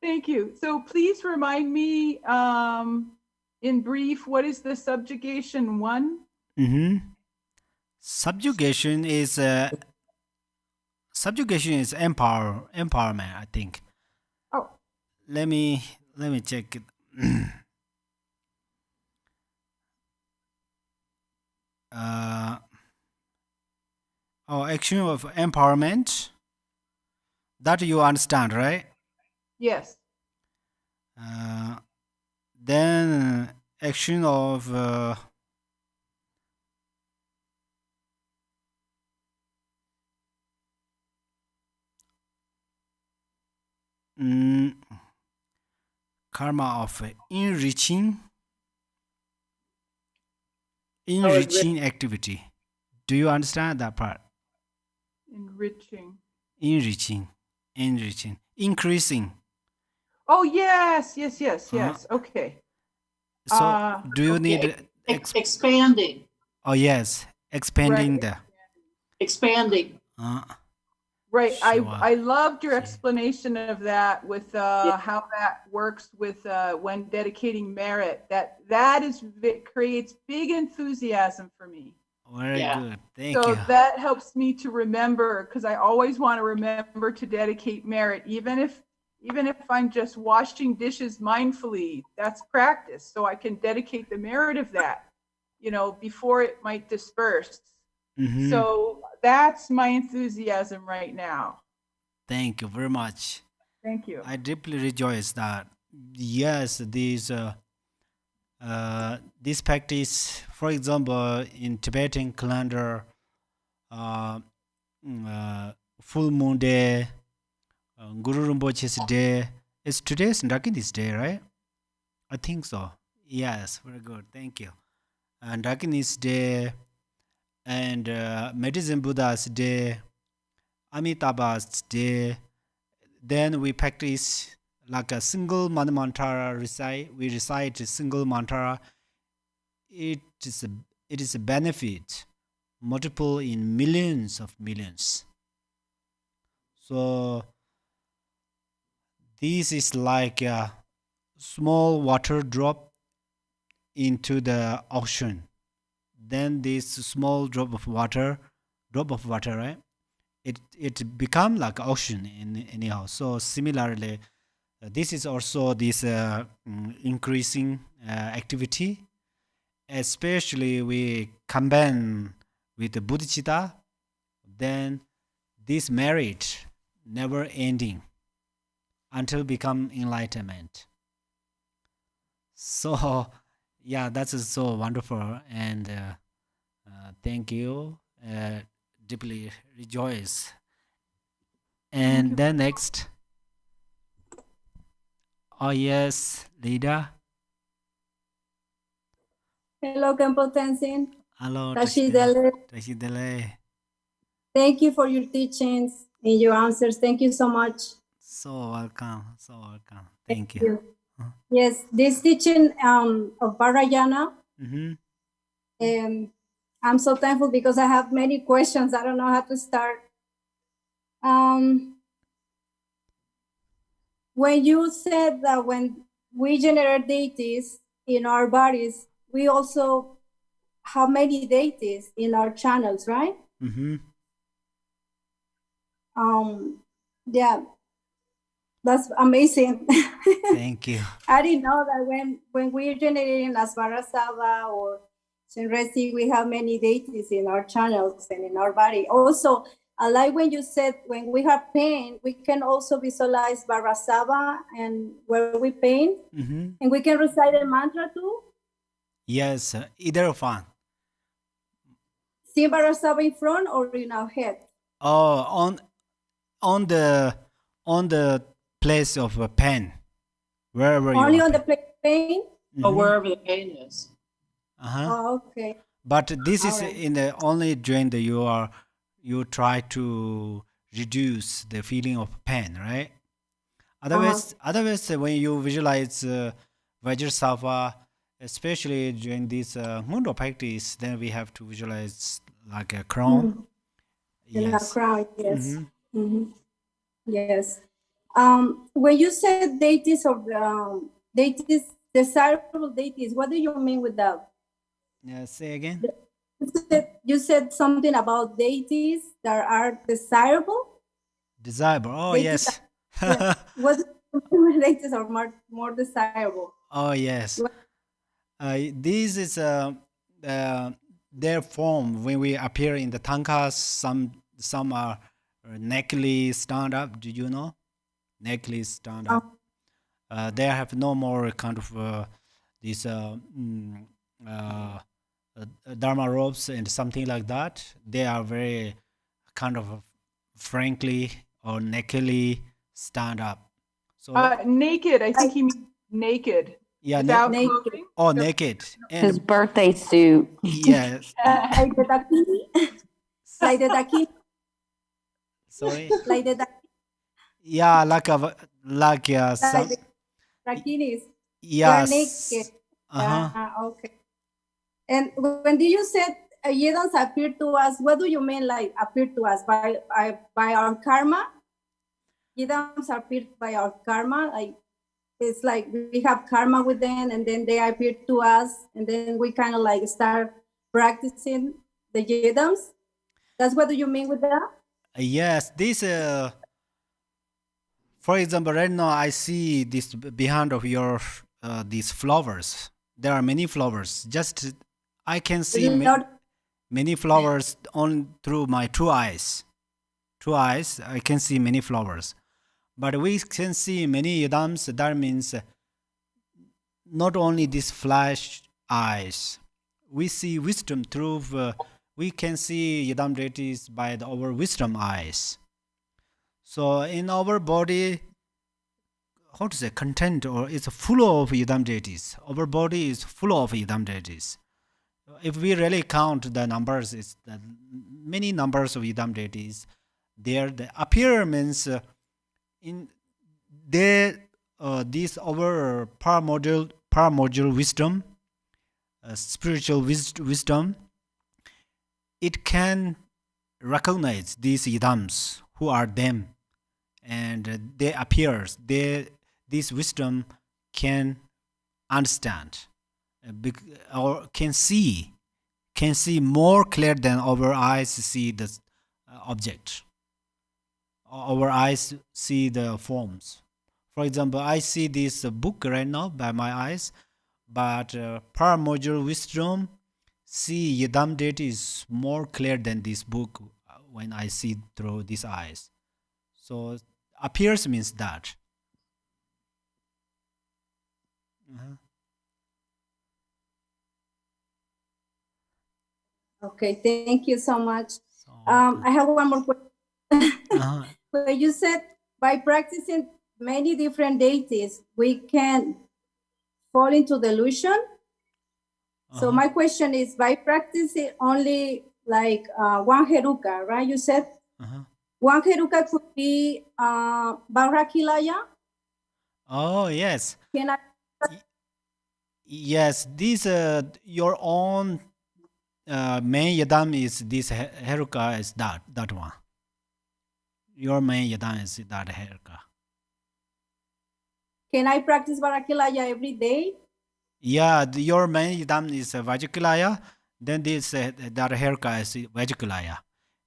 thank you. So please remind me in brief, what is the subjugation one? Subjugation is empowerment, I think. Oh, Let me check it. Action of empowerment. That you understand, right? yes. Then action of karma of enriching activity. Do you understand that part? Enriching. Increasing. Oh, yes. Okay. So do you Okay. need Expanding. Oh yes, expanding Right. Expanding. Right. Sure. I loved your See. explanation of that with how that works with when dedicating merit. Creates big enthusiasm for me. Very good. Thank So you. that helps me to remember, because I always want to remember to dedicate merit, even if I'm just washing dishes mindfully. That's practice. So I can dedicate the merit of that, before it might disperse. So that's my enthusiasm right now. Thank you very much. Thank you. I deeply rejoice that yes, this practice, for example, in Tibetan calendar, full moon day, Guru Rinpoche's day. It's today's Dakinis day, right? I think so. Yes, very good. Thank you. And Dakinis day, and Medicine Buddha's day, Amitabha's day. Then we practice like a single mantra recite. We recite a single mantra. It is a benefit, multiple in millions of millions. So this is like a small water drop into the ocean. Then this small drop of water, right? It become like ocean anyhow. So similarly, this is also this increasing activity, especially we combine with the bodhicitta, then this merit never ending until become enlightenment. So yeah, that's so wonderful, and thank you. Deeply rejoice. And then next, oh yes, Lida. Hello, Khenpo Tenzin. Hello, Tashidele. Tashidele. Thank you for your teachings and your answers. Thank you so much. So welcome. Thank you. Yes, this teaching of Parayana, I'm so thankful because I have many questions. I don't know how to start. When you said that when we generate deities in our bodies, we also have many deities in our channels, right? Yeah, that's amazing. Thank you. I didn't know that when we're generating Las Varasava or Shenresi, we have many deities in our channels and in our body. Also, I like when you said when we have pain, we can also visualize Varasava and where we pain, and we can recite a mantra too. Yes, either one. See Varasava in front or in our head? Oh, on the place of a pain, wherever you only are on the place of pain. Or wherever the pain is. Oh, okay. But this is right. in the only during the you try to reduce the feeling of pain, right? Otherwise, when you visualize Vajrasattva, especially during this Mundo practice, then we have to visualize like a crown. Yes. A crown, yes. Yes. When you said deities of deities, desirable deities, what do you mean with that? Yeah, say again. You said something about deities that are desirable. Desirable. Oh, Deities yes. what deities are more desirable? Oh, yes. This is their form when we appear in the tankas. Some are neckly stand up. Do you know? Neckly stand up. They have no more kind of these dharma robes and something like that. They are very kind of frankly or nakedly stand up. So naked. I think he means naked. yeah, Without naked. clothing. Oh, naked. And His birthday suit. yes. Like the dakini, like the dakini, Sorry. like the dakini, Yeah, like some like the dakinis. They're naked. yes. Uh-huh. Okay. And when you said Yedans appear to us, what do you mean like appear to us? By our karma? Yedans appear by our karma? Like it's like we have karma with them and then they appear to us and then we kind of like start practicing the Yedams? That's what do you mean with that? Yes, this for example, right now I see this behind of your these flowers. There are many flowers. Just I can see many flowers on through my two eyes. Two eyes, I can see many flowers. But we can see many yidams. That means not only these flash eyes. We see wisdom through. We can see yidam deities by our wisdom eyes. So in our body, how to say, content or it's full of yidam deities. Our body is full of yidam deities. If we really count the numbers, it's the many numbers of yidam deities. There, the appear means in there. This our paramodule wisdom, spiritual wisdom. It can recognize these yidams who are them, and they appears. This wisdom can understand, or can see more clear than our eyes see the object. Our eyes see the forms. For example, I see this book right now by my eyes, but paramodule wisdom see yidam deity is more clear than this book when I see through these eyes. So appears means that. Okay, thank you so much. I have one more question. When you said by practicing many different deities, we can fall into delusion. So my question is, by practicing only like one heruka, right? You said one heruka could be Baurakilaya. Oh yes. Can I? Yes, this your own main yadam is this heruka is that one. Your main yadam is that heruka. Can I practice Baurakilaya every day? Yeah, your main yadam is Vajikulaya. Then this that heruka is Vajikulaya.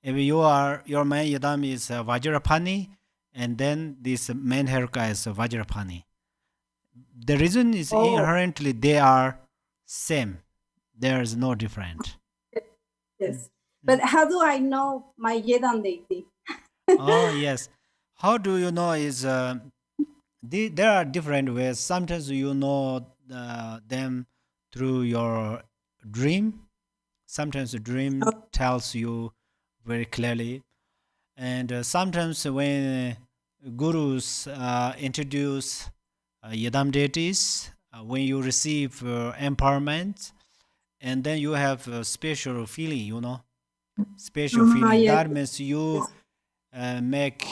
If your main yadam is Vajrapani, and then this main heruka is Vajrapani. The reason is inherently they are same. There is no different. Yes. But how do I know my Yedam deity? Oh, yes. How do you know is there are different ways. Sometimes you know them through your dream. Sometimes the dream tells you very clearly. And sometimes when gurus introduce yadam deities, when you receive empowerment, and then you have a special feeling, special feeling. Yes. That means you make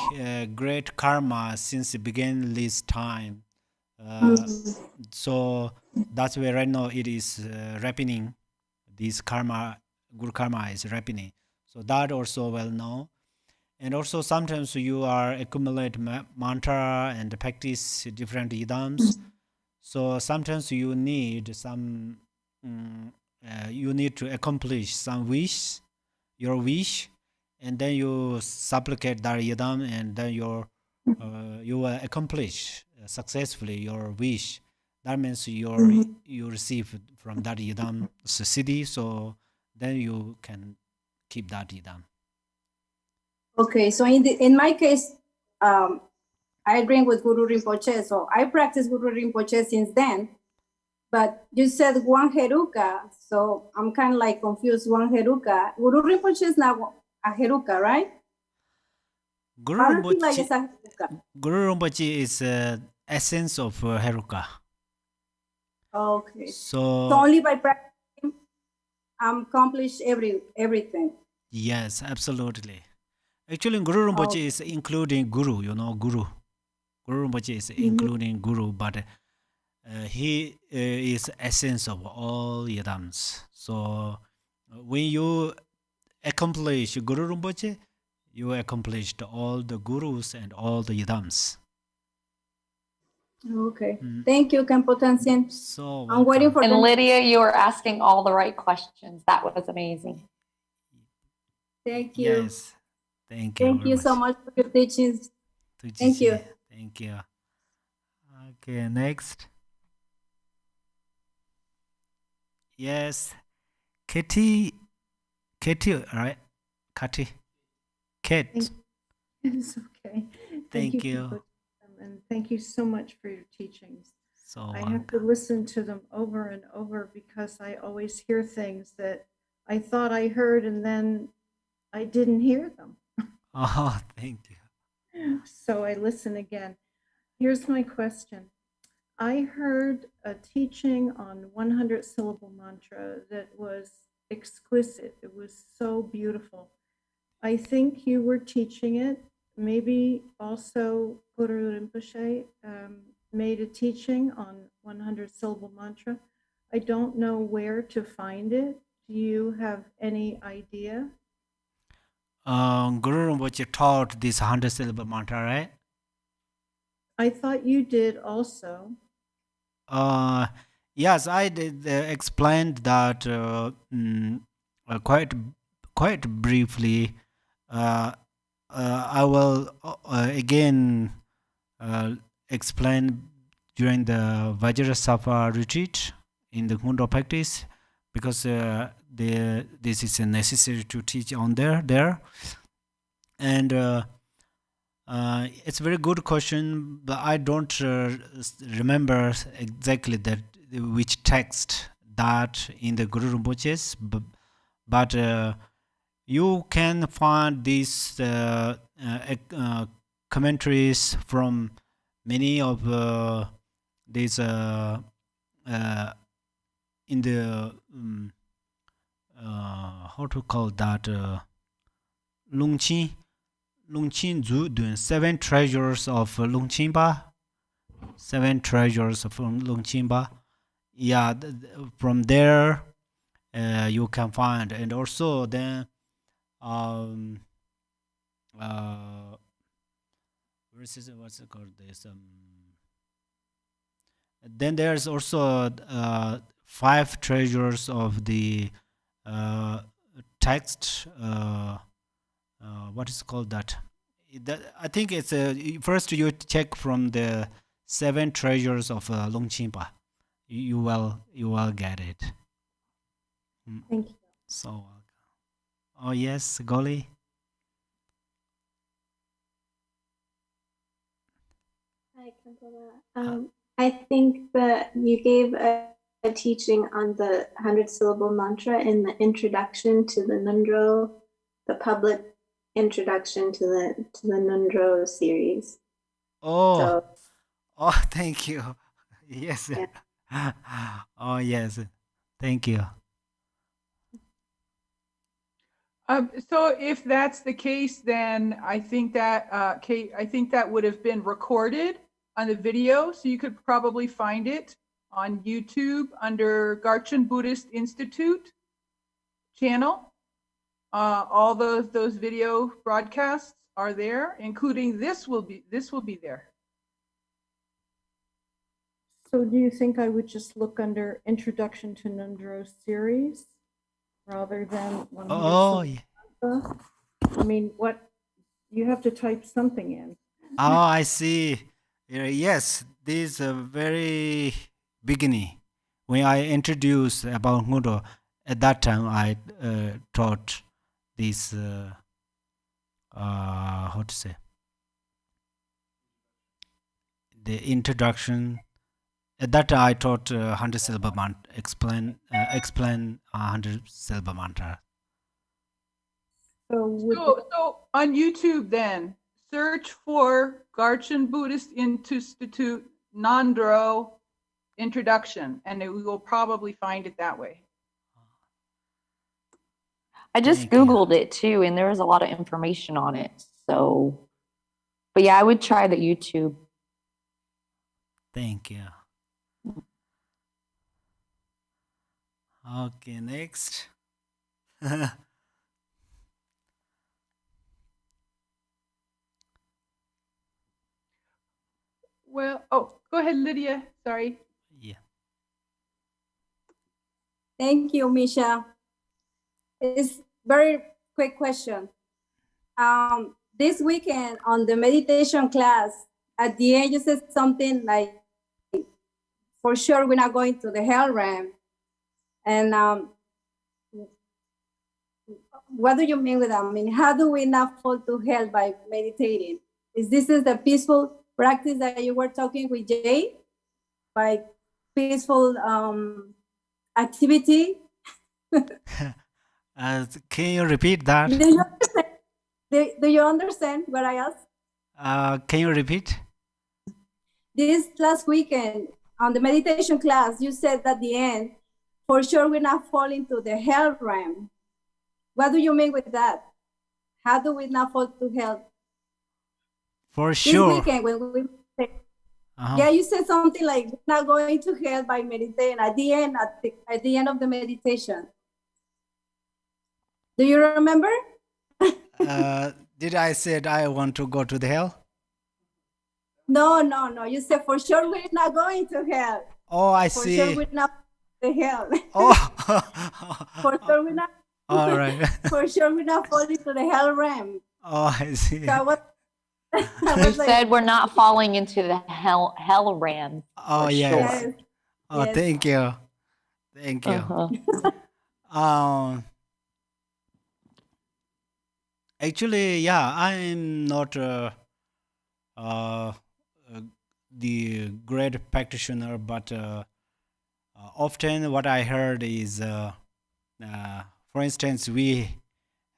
great karma since the beginning this time. So that's why right now it is ripening. This karma, good karma is ripening. So that also well known. And also sometimes you are accumulate mantra and practice different idams. So sometimes you need some, you need to accomplish some wish, your wish, and then you supplicate that idam, and then you will accomplish successfully your wish. That means you receive from that idam siddhi, so then you can keep that idam. Okay, so in my case, I drink with Guru Rinpoche, so I practice Guru Rinpoche since then. But you said one heruka, so I'm kind of like confused. One heruka, Guru Rinpoche is not a heruka, right? Guru I don't feel like it's Rinpoche, a heruka. Guru Rinpoche is essence of heruka. Okay. So So only by practicing, accomplish everything. yes, absolutely. Actually, Guru Rinpoche Okay. is including Guru, you know, Guru. Guru Rinpoche is including Guru, but he is essence of all yadams. So when you accomplish Guru Rinpoche, you accomplished all the gurus and all the yadams. Okay. Thank you, Khenpo Tenzin. So I'm waiting for And them. Lydia, you were asking all the right questions. That was amazing. Thank you. Yes, thank you. Thank very you so much for your teachings. To Thank you. Thank you. Okay, next. Yes, Katie, right? Katie, Kate. It's okay. Thank you. you. For them, and thank you so much for your teachings. So I have to listen to them over and over because I always hear things that I thought I heard and then I didn't hear them. oh, thank you. So I listen again. Here's my question. I heard a teaching on 100 syllable mantra that was exquisite. It was so beautiful. I think you were teaching it. Maybe also Guru Rinpoche made a teaching on 100 syllable mantra. I don't know where to find it. Do you have any idea? Guru Rinpoche taught this 100 syllable mantra, right? I thought you did also. Yes, I did explained that quite briefly. I will again explain during the Vajrasattva retreat in the Kunda practice, because this is necessary to teach on there. And it's a very good question, but I don't remember exactly that which text that in the Guru Rinpoche's, but you can find these commentaries from many of these in the how to call that Longqing Zu doing 7 treasures of Longqingpa. 7 treasures of Longqingpa. Yeah, from there you can find, and also then what's it called this then there's also 5 treasures of the text. What is called that? I think it's first you check from the 7 treasures of Longqingpa. You will get it. Thank you. So, oh yes, Goli. Hi, Khenpo. I think that you gave a teaching on the 100 syllable mantra in the introduction to the Nundro, the public introduction to the Nundro series. Oh, oh, thank you. Yes. Yeah. Oh yes, thank you. So if that's the case, then I think that Kate, I think that would have been recorded on the video, so you could probably find it on YouTube under Garchen Buddhist Institute channel. All those video broadcasts are there, including this will be there. So do you think I would just look under Introduction to Nundro series rather than 100 Oh, yeah. Mantra? I mean, what you have to type something in. Oh, I see. Yes, this is a very beginning. When I introduced about Nguro, at that time I taught this, how to say, the introduction. At that time I taught 100 syllable mantra, explain 100 syllable mantra. So on YouTube then, search for Garchen Buddhist Institute Nandro Introduction, and we will probably find it that way. I just Googled it too, and there was a lot of information on it. So, but yeah, I would try the YouTube. Thank you. Okay, next. Well, oh, go ahead, Lydia. Sorry. Yeah. Thank you, Misha. It's very quick question. This weekend on the meditation class, at the end you said something like, for sure we're not going to the hell realm. And what do you mean with that? I mean, how do we not fall to hell by meditating? Is this the peaceful practice that you were talking with Jay? By peaceful activity? Can you repeat that? Do you understand what I asked? Can you repeat? This last weekend on the meditation class, you said at the end, for sure we're not falling to the hell realm. What do you mean with that? How do we not fall to hell? For sure. This weekend when we yeah, you said something like not going to hell by meditating at the end of the meditation. Do you remember? Did I said I want to go to the hell? No. You said for sure we're not going to hell. Oh, I for see. For sure we're not to hell. Oh. For sure we're not. All right. For sure we're not falling to the hell realm. Oh, I see. So what? You said we're not falling into the hell realm. Oh, yes. Sure. Oh, yes. Thank you. Thank you. Actually, yeah, I'm not the great practitioner, but often what I heard is, for instance, we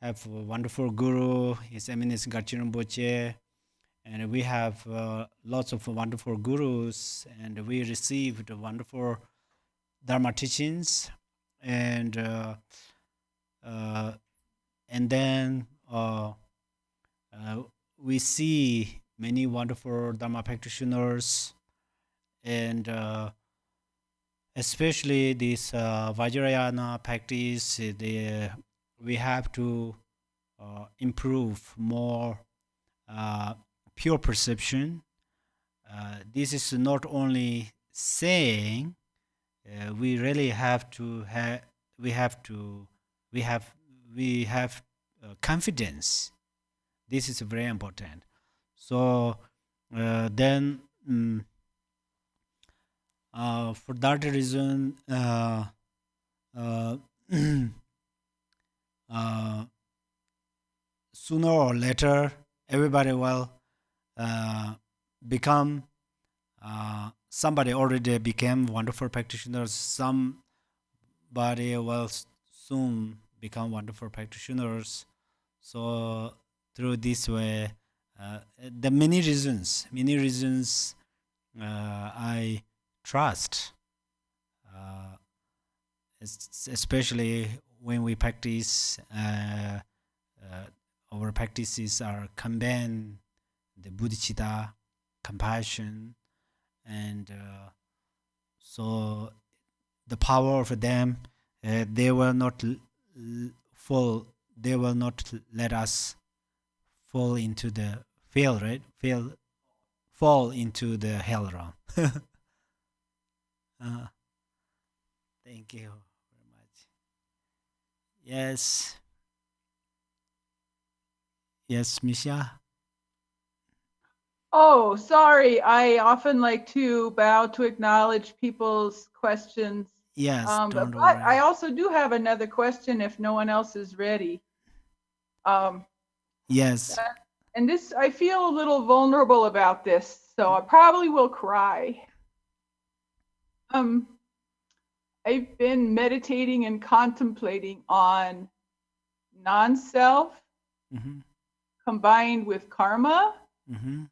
have a wonderful guru, His Eminence Garchen Rinpoche, and we have lots of wonderful gurus, and we received wonderful Dharma teachings, and then we see many wonderful Dharma practitioners, and especially this Vajrayana practice, we have to improve more pure perception. This is not only saying, we really have to we have confidence. This is very important. So then for that reason, sooner or later everybody will become, somebody already became wonderful practitioners, somebody will soon become wonderful practitioners. So through this way, the many reasons I trust, especially when we practice, our practices are combined the bodhicitta, compassion, and so the power of them, they will not let us fall into the fail, right? Fall into the hell realm. Thank you very much. Yes, yes, Misha. Oh, sorry. I often like to bow to acknowledge people's questions. Yes, But don't I worry. also do have another question if no one else is ready. Yes. And this, I feel a little vulnerable about this, so I probably will cry. I've been meditating and contemplating on non-self Mm-hmm. combined with karma, Mm-hmm.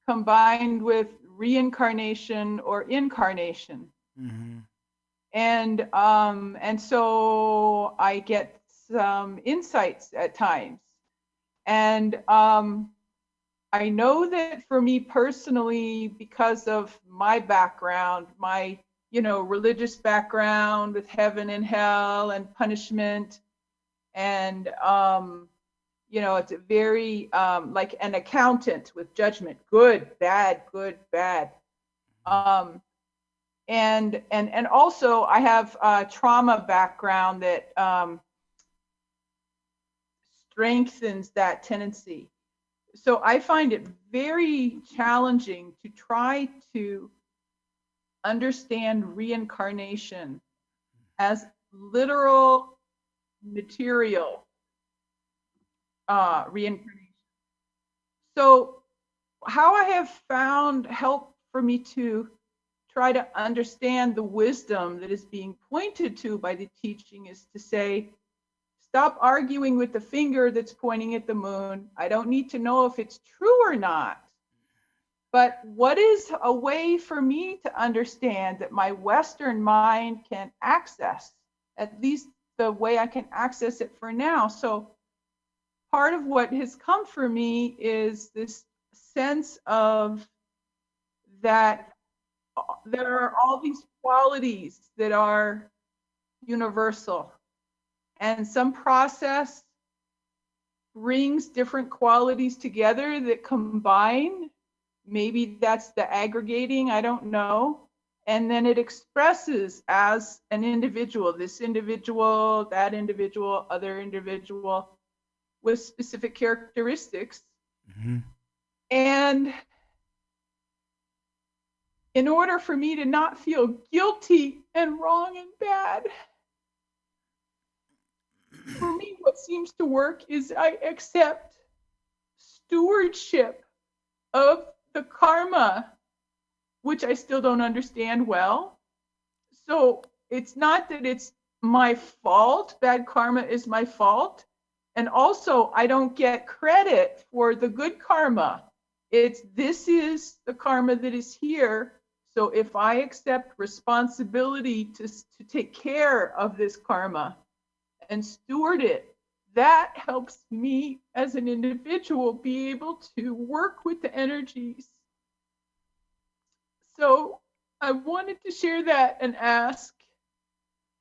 combined with reincarnation or incarnation. Mm-hmm. And so I get some insights at times. And I know that for me personally, because of my background, my religious background with heaven and hell and punishment, and it's a very like an accountant with judgment, good, bad, good, bad. And also I have a trauma background that strengthens that tendency. So I find it very challenging to try to understand reincarnation as literal material reincarnation. So how I have found help for me to try to understand the wisdom that is being pointed to by the teaching is to say, stop arguing with the finger that's pointing at the moon. I don't need to know if it's true or not. But what is a way for me to understand that my Western mind can access, at least the way I can access it for now? So part of what has come for me is this sense of that there are all these qualities that are universal, and some process brings different qualities together that combine. Maybe that's the aggregating, I don't know. And then it expresses as an individual, this individual, that individual, other individual with specific characteristics. Mm-hmm. And in order for me to not feel guilty and wrong and bad, for me, what seems to work is I accept stewardship of the karma, which I still don't understand well. So it's not that it's my fault, bad karma is my fault. And also, I don't get credit for the good karma. This is the karma that is here. So if I accept responsibility to take care of this karma and steward it, that helps me as an individual be able to work with the energies. So I wanted to share that and ask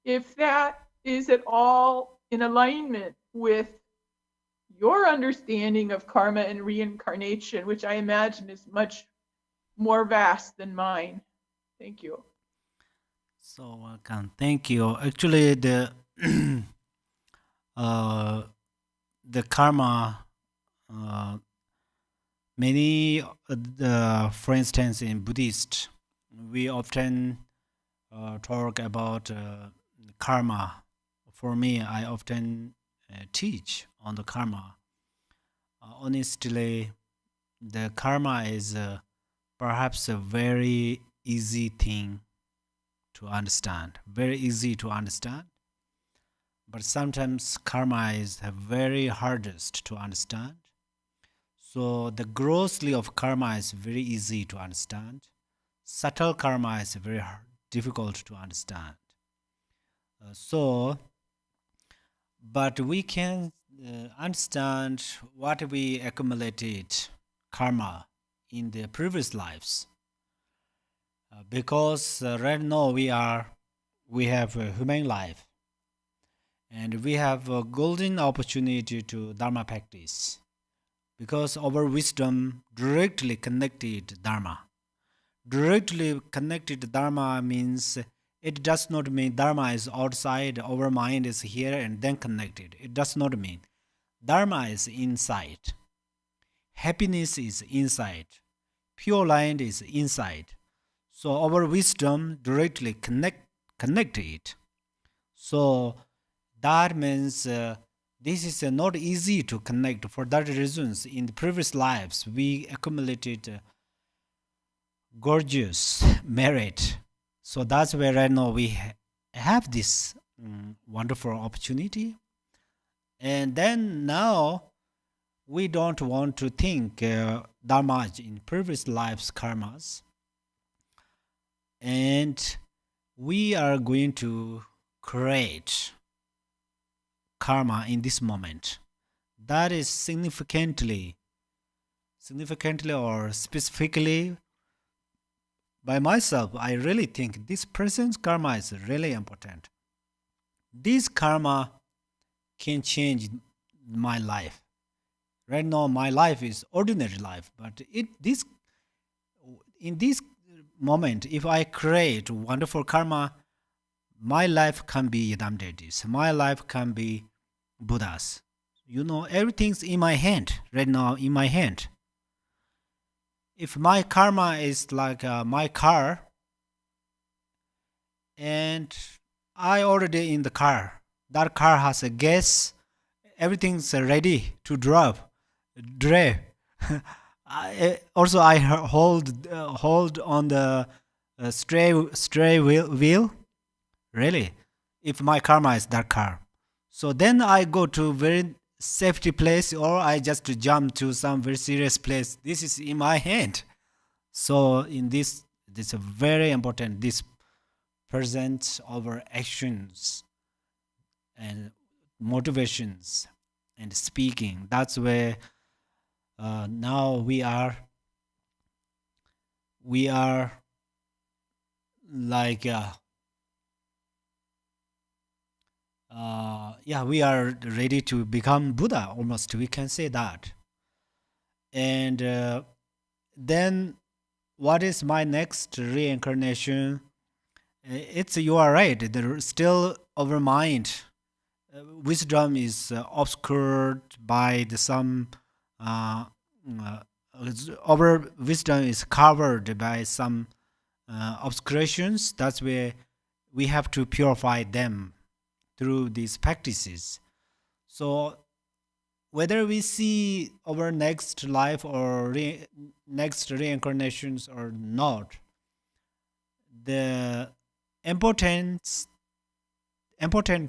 if that is at all in alignment with your understanding of karma and reincarnation, which I imagine is much more vast than mine. Thank you. So welcome. Thank you. Actually, the karma, many, for instance, in Buddhist, we often talk about karma. For me, I often teach on the karma. Honestly, the karma is perhaps a very easy thing to understand, very easy to understand. But sometimes karma is the very hardest to understand. So the grossly of karma is very easy to understand. Subtle karma is very difficult to understand. But we can understand what we accumulated karma in the previous lives. Because right now we have a human life, and we have a golden opportunity to dharma practice. because our wisdom directly connected Dharma. Directly connected Dharma means it does not mean Dharma is outside, our mind is here and then connected. It does not mean. Dharma is inside. Happiness is inside. Pure light is inside. So our wisdom directly connect it. So that means this is not easy to connect. For that reasons, in the previous lives, we accumulated gorgeous merit. So that's where right now we have this wonderful opportunity. And then now we don't want to think Dharma in previous lives' karmas. And we are going to create karma in this moment. That is significantly or specifically by myself, I really think this present karma is really important. This karma can change my life. Right now, my life is ordinary life, but in this moment, if I create wonderful karma, my life can be Yadam my life can be Buddhas. Everything's in my hand, right now in my hand. If my karma is like my car, and I already in the car, that car has a gas, everything's ready to drive. I hold on the stray wheel. Really, if my karma is that car, so then I go to very safety place, or I just jump to some very serious place. This is in my hand. So in this is very important. This presents our actions and motivations and speaking. That's where now we are like we are ready to become Buddha, almost, we can say that. And then what is my next reincarnation? You are right, there still our mind wisdom is obscured by some our wisdom is covered by some obscurations. That's where we have to purify them through these practices. So whether we see our next life or next reincarnations or not, the important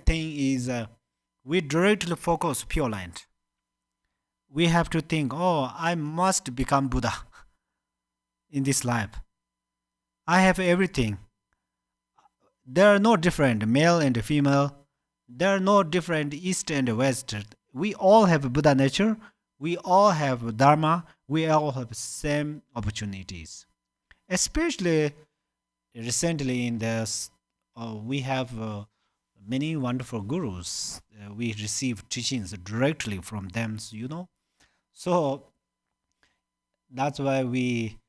thing is we directly focus pure light. We have to think, I must become Buddha in this life. I have everything. There are no different male and female. There are no different East and West. We all have Buddha nature. We all have Dharma. We all have same opportunities. Especially recently in this, we have many wonderful gurus. We receive teachings directly from them, So that's why we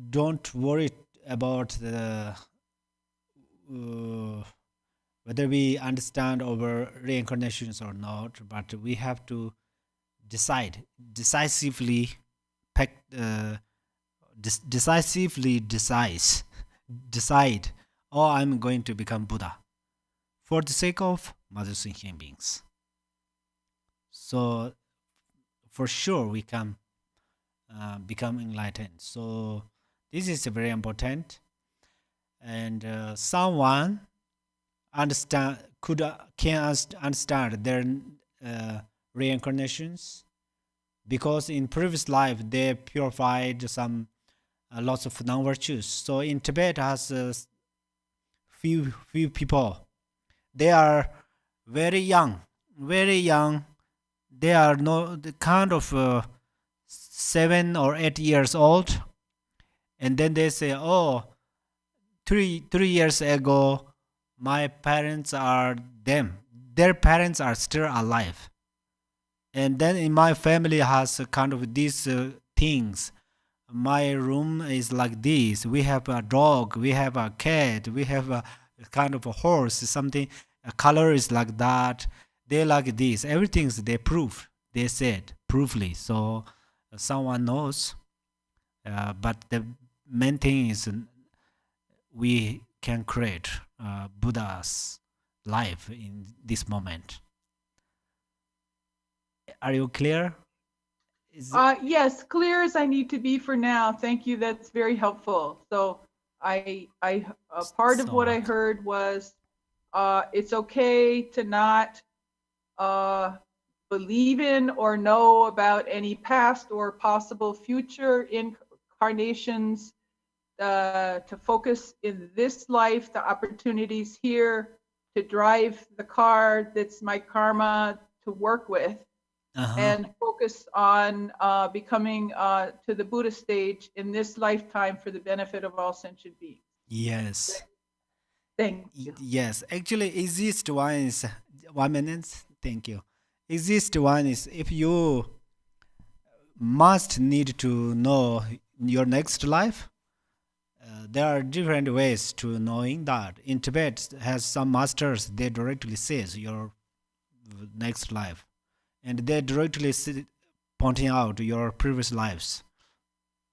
don't worry about the whether we understand our reincarnations or not, but we have to decide decisively, decide. I'm going to become Buddha for the sake of mothers and human beings. So for sure we can become enlightened. So this is very important, and someone can understand their reincarnations, because in previous life they purified some lots of non-virtues. So in Tibet has few people. They are very young. They are the kind of 7 or 8 years old, and then they say, 3 years ago my parents are them. Their parents are still alive. And then in my family has a kind of these things. My room is like this. We have a dog, we have a cat, we have a kind of a horse, something. A color is like that. They like this. Everything's they prove. They said proofly. So someone knows. But the main thing is we can create Buddha's life in this moment. Are you clear? Yes, clear as I need to be for now. Thank you. That's very helpful. So part of what I heard was it's okay to not believe in or know about any past or possible future incarnations, to focus in this life, the opportunities here to drive the car that's my karma to work with. And focus on becoming to the Buddha stage in this lifetime for the benefit of all sentient beings. Yes. Thank you. Yes. Actually, easiest one is 1 minute. Thank you. Easiest one is if you must need to know your next life. There are different ways to knowing that. In Tibet, has some masters. They directly says your next life. And they directly pointing out your previous lives.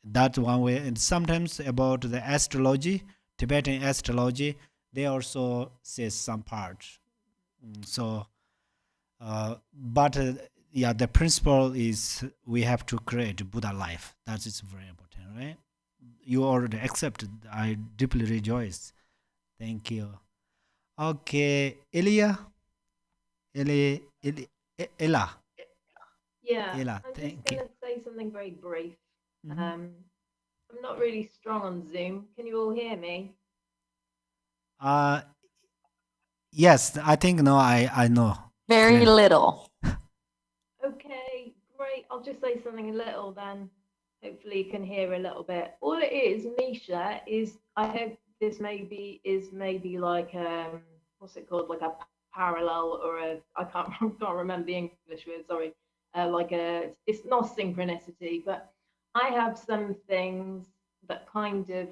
That's one way. And sometimes about the astrology, Tibetan astrology, they also say some part. So, yeah, the principle is we have to create Buddha life. That is very important, right? You already accepted. I deeply rejoice. Thank you. Okay, Ella. Yeah, Ella, I'm just thank going you. to say something very brief. I'm not really strong on Zoom. Can you all hear me? Yes, I think no, I know. Very Clearly. little. Okay, great. I'll just say something little then. Hopefully you can hear a little bit. All it is, Misha, is I hope this maybe like what's it called, like a parallel or I can't remember the English word, sorry. It's not synchronicity, but I have some things that kind of,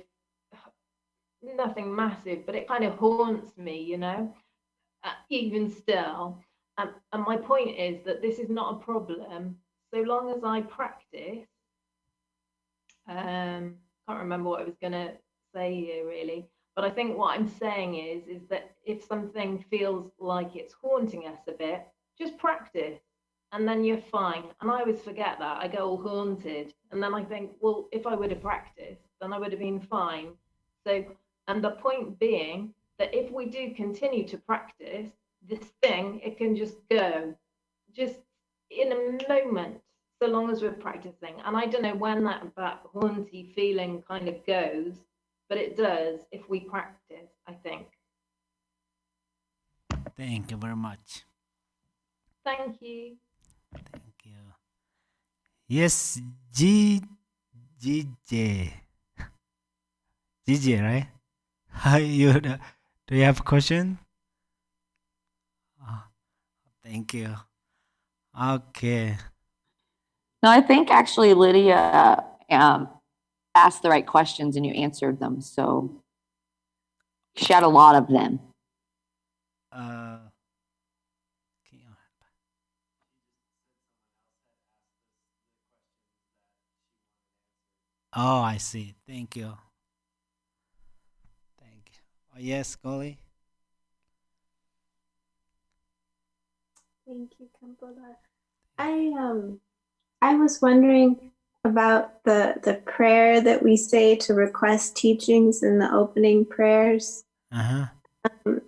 nothing massive, but it kind of haunts me, you know, even still. And my point is that this is not a problem so long as I practice. Can't remember what I was going to say here really, but I think what I'm saying is that if something feels like it's haunting us a bit, just practice and then you're fine. And I always forget that. I go all haunted and then I think, well, if I would have practiced, then I would have been fine. So, and the point being that if we do continue to practice this thing, it can just go just in a moment, so long as we're practicing. And I don't know when that haunty feeling kind of goes, but it does if we practice, I think. Thank you very much. Thank you. Thank you. Yes, GJ. GJ, right? Do you have a question? Thank you. Okay. No, I think actually Lydia asked the right questions and you answered them. So she had a lot of them. Oh, I see. Thank you. Thank you. Oh, yes, Golly. Thank you, Khenpo. I was wondering about the prayer that we say to request teachings in the opening prayers.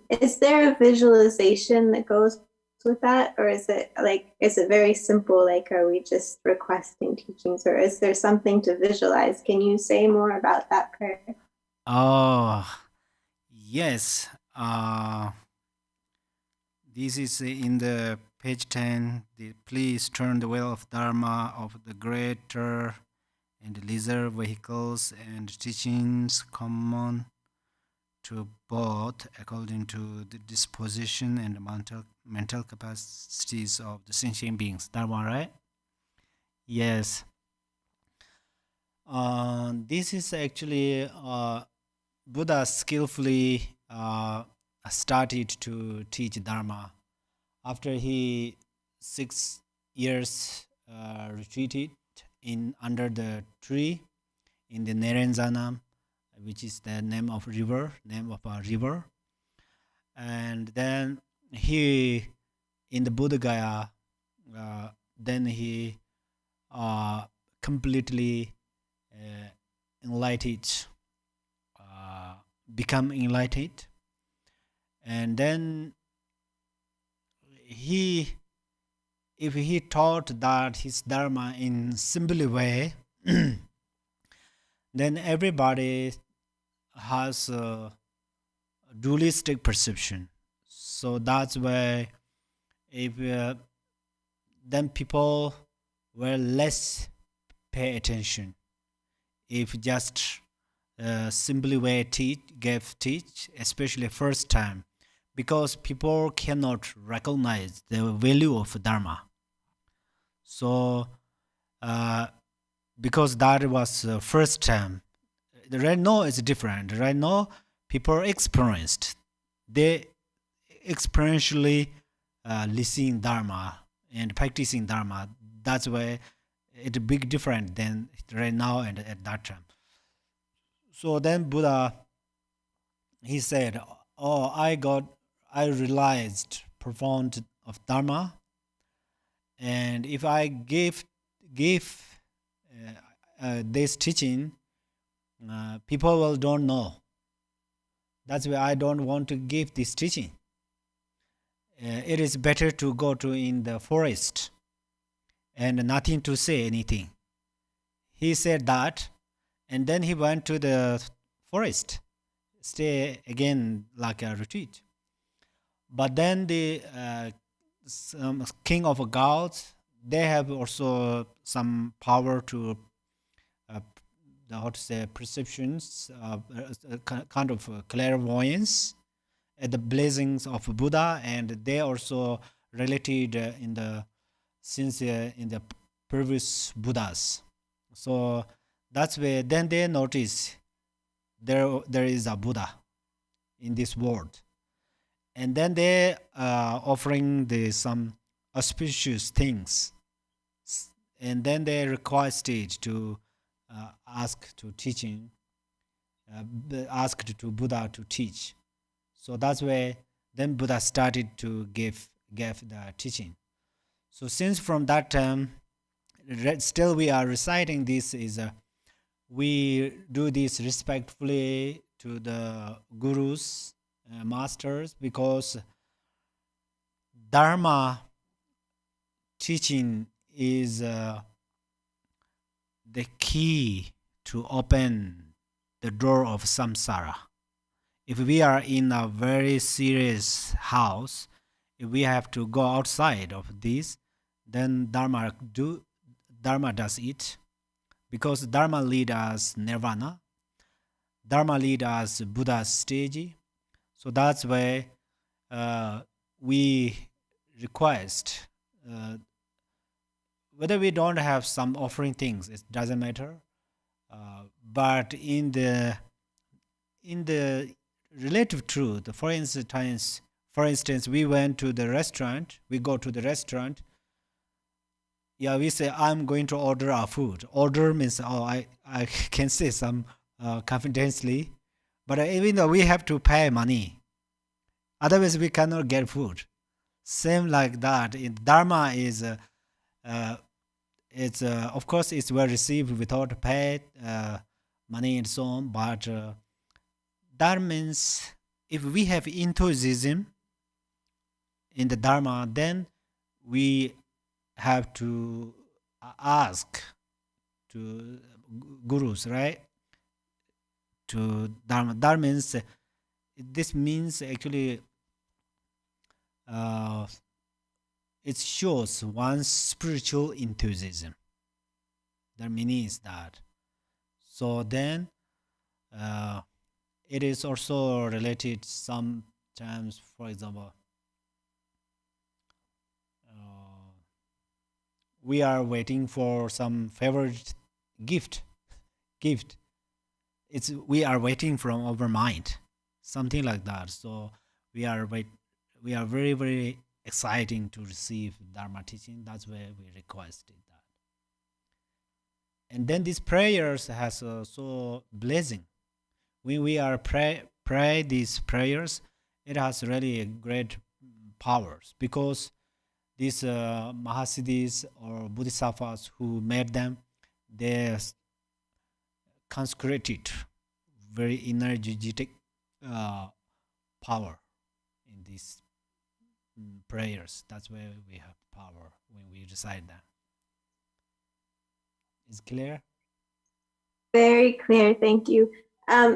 Is there a visualization that goes with that, or is it very simple? Like, are we just requesting teachings, or is there something to visualize? Can you say more about that prayer? Oh, yes. This is in the page 10. Please turn the wheel of Dharma of the greater and lesser vehicles and teachings common to both according to the disposition and the mental capacities of the sentient beings. That one, right? Yes. This is actually Buddha skillfully started to teach Dharma after he 6 years retreated in under the tree in the Narenzana, which is the name of a river. And then he, in the Buddha Gaya, then he completely enlightened, become enlightened. And then if he taught that his Dharma in simple way, then everybody has a dualistic perception. So that's why if then people will less pay attention if just simply way teach, especially first time, because people cannot recognize the value of Dharma. So because that was first time, right now it's different. Right now people experienced, they experientially listening Dharma and practicing Dharma. That's why it's a big different than right now and at that time. So then Buddha, he said, oh, I realized profound of Dharma, and if I give this teaching, people will don't know. That's why I don't want to give this teaching. It is better to go to in the forest and nothing to say anything. He said that, and then he went to the forest, stay again like a retreat. But then the king of gods, they have also some power to perceptions, kind of clairvoyance at the blessings of Buddha, and they also related in the previous Buddhas. So that's where then they notice there is a Buddha in this world, and then they offering some auspicious things, and then they requested to ask to teaching, asked to Buddha to teach. So that's where then Buddha started to give the teaching. So since from that time, still we are reciting this is we do this respectfully to the gurus, masters, because Dharma teaching is the key to open the door of samsara. If we are in a very serious house, if we have to go outside of this, then Dharma does it, because Dharma lead us nirvana, Dharma lead us Buddha's stage. So that's why we request, whether we don't have some offering things, it doesn't matter. But in the relative truth, for instance, we went to the restaurant. We go to the restaurant. Yeah, we say I'm going to order our food. Order means I can say some confidently, but even though we have to pay money, otherwise we cannot get food. Same like that. In Dharma is it's of course it's well received without pay money and so on. But that means if we have enthusiasm in the Dharma, then we have to ask to gurus, right? To Dharma. That means this means actually it shows one's spiritual enthusiasm. The meaning is that. So then it is also related sometimes, for example, we are waiting for some favorite gift. We are waiting from our mind, something like that. So we are very, very exciting to receive Dharma teaching. That's why we requested that. And then these prayers has so blessing. When we are pray these prayers, it has really a great powers, because these Mahasiddhis or Bodhisattvas who made them, they consecrated very energetic power in these prayers. That's where we have power when we recite them. Is clear? Very clear, thank you.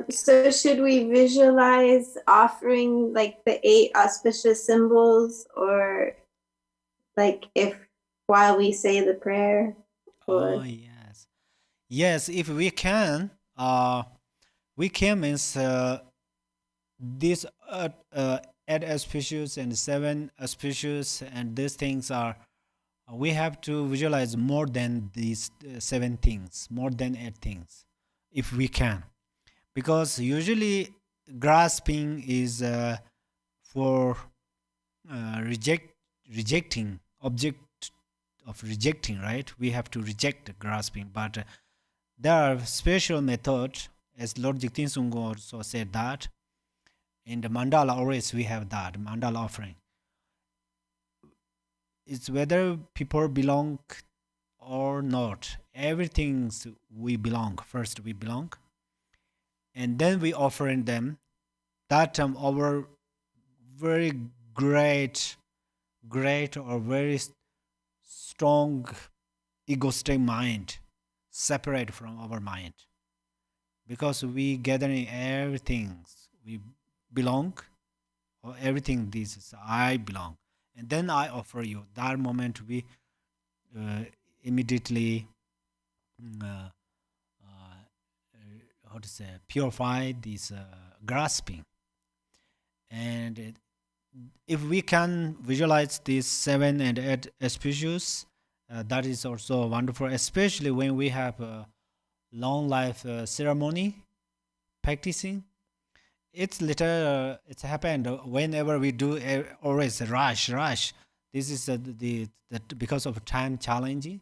So should we visualize offering like the 8 auspicious symbols, or like if while we say the prayer? Oh yes, if we can means these 8 auspicious and 7 auspicious, and these things are, we have to visualize more than these 7 things, more than 8 things, if we can, because usually grasping is for rejecting object of rejecting, right? We have to reject the grasping, but there are special methods, as Lord Jigten Sungho also said that in the mandala always we have that mandala offering. It's whether people belong or not, everything we belong. First we belong, and then we offer in them. That time our very great or very strong egoistic mind separate from our mind, because we gathering everything we belong, or everything this is I belong, and then I offer you. That moment we immediately how to say, purify this grasping. And if we can visualize these 7 and 8 auspicious, that is also wonderful, especially when we have a long life ceremony practicing. It's little it's happened whenever we do always rush. This is the because of time challenging.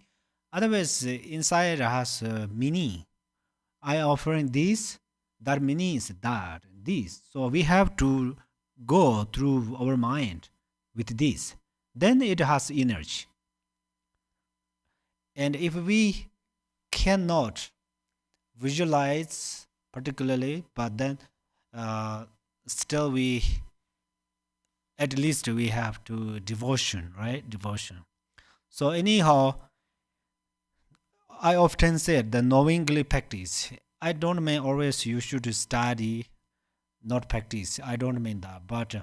Otherwise inside has meaning. I offering this, that means that this, so we have to go through our mind with this, then it has energy. And if we cannot visualize particularly, but then still we, at least we have to devotion, right? Devotion. So anyhow, I often said the knowingly practice. I don't mean always you should study, not practice. I don't mean that. But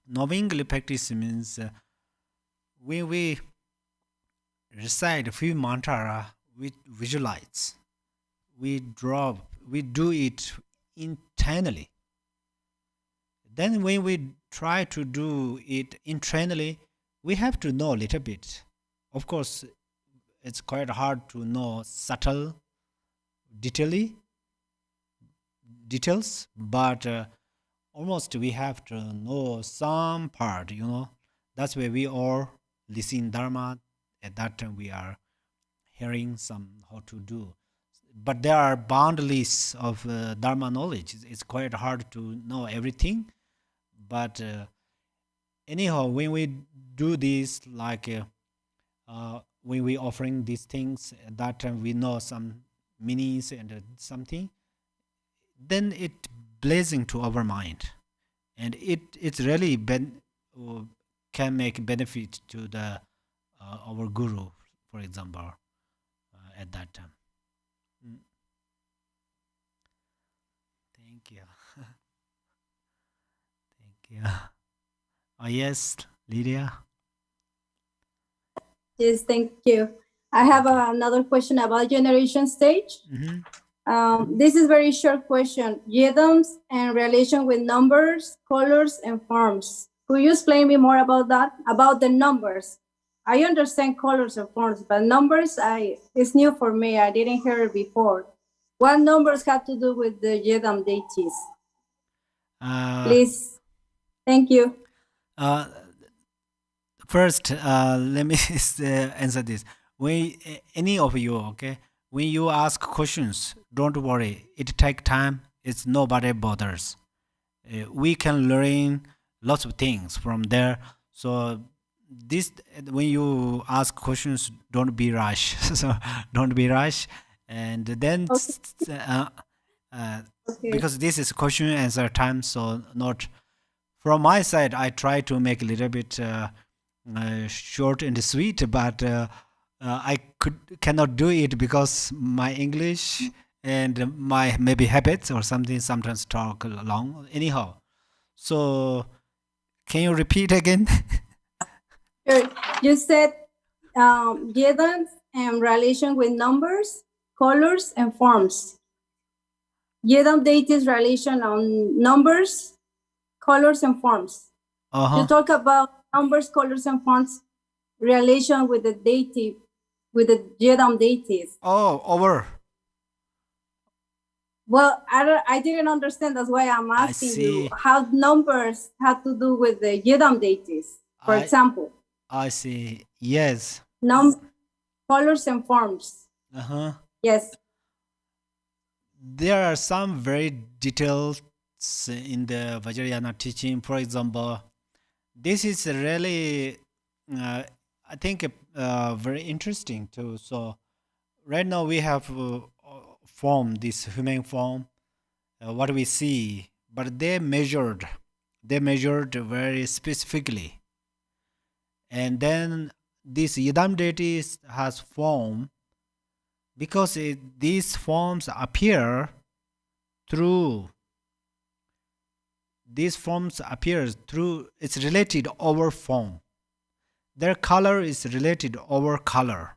knowingly practice means when we recite a few mantra, we visualize, we do it internally. Then when we try to do it internally, we have to know a little bit. Of course, it's quite hard to know subtle details, but almost we have to know some part, That's why we all listen Dharma. At that time we are hearing some how to do. But there are boundaries of Dharma knowledge. It's quite hard to know everything. But anyhow, when we do this, like when we offering these things, at that time we know some meanings and something, then it blessing to our mind, and it's really can make benefit to the our guru, for example, at that time. Thank you. Thank you. Oh yes, Lydia. Yes, thank you. I have another question about generation stage. This is very short question. Rhythms and relation with numbers, colors, and forms. Could you explain me more about that? About the numbers. I understand colors and forms, but numbers, it's new for me. I didn't hear it before. What numbers have to do with the Yedam deities? Please. Thank you. First, let me answer this. Any of you, okay, when you ask questions, don't worry. It takes time. It's nobody bothers. We can learn lots of things from there. So this, when you ask questions, don't be rush. So don't be rush. And then, because this is question and answer time, so not from my side. I try to make a little bit short and sweet, but I cannot do it because my English and my maybe habits or something sometimes talk long. Anyhow, so can you repeat again? Sure. You said Yedams and relation with numbers, colors, and forms. Yedam deities relation on numbers, colors, and forms. You talk about numbers, colors, and forms relation with the deity, with the Yedam deities. Oh, over. Well, I didn't understand. That's why I'm asking you how numbers have to do with the Yedam deities, for example. I see. Yes. Colors and forms. Yes. There are some very details in the Vajrayana teaching. For example, this is really, I think, very interesting too. So right now we have form, this human form, what we see, but they measured very specifically. And then this Yedam deity has form because these forms appear through, it's related over form. Their color is related over color.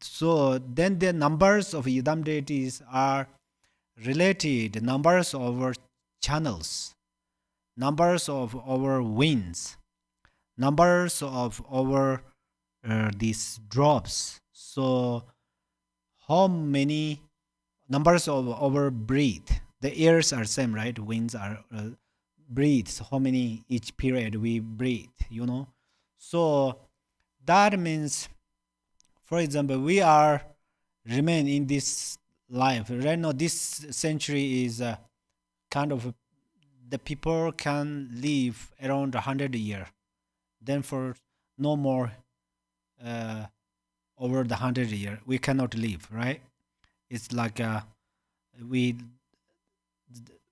So then the numbers of Yedam deities are related, numbers over channels, numbers of over winds, numbers of over these drops. So how many numbers of over breath? The airs are same, right? Winds are breathes. How many each period we breathe, you know? So that means, for example, we are remain in this life. Right now, this century is kind of, the people can live around 100 years. Then for no more over the 100 years, we cannot live, right? It's like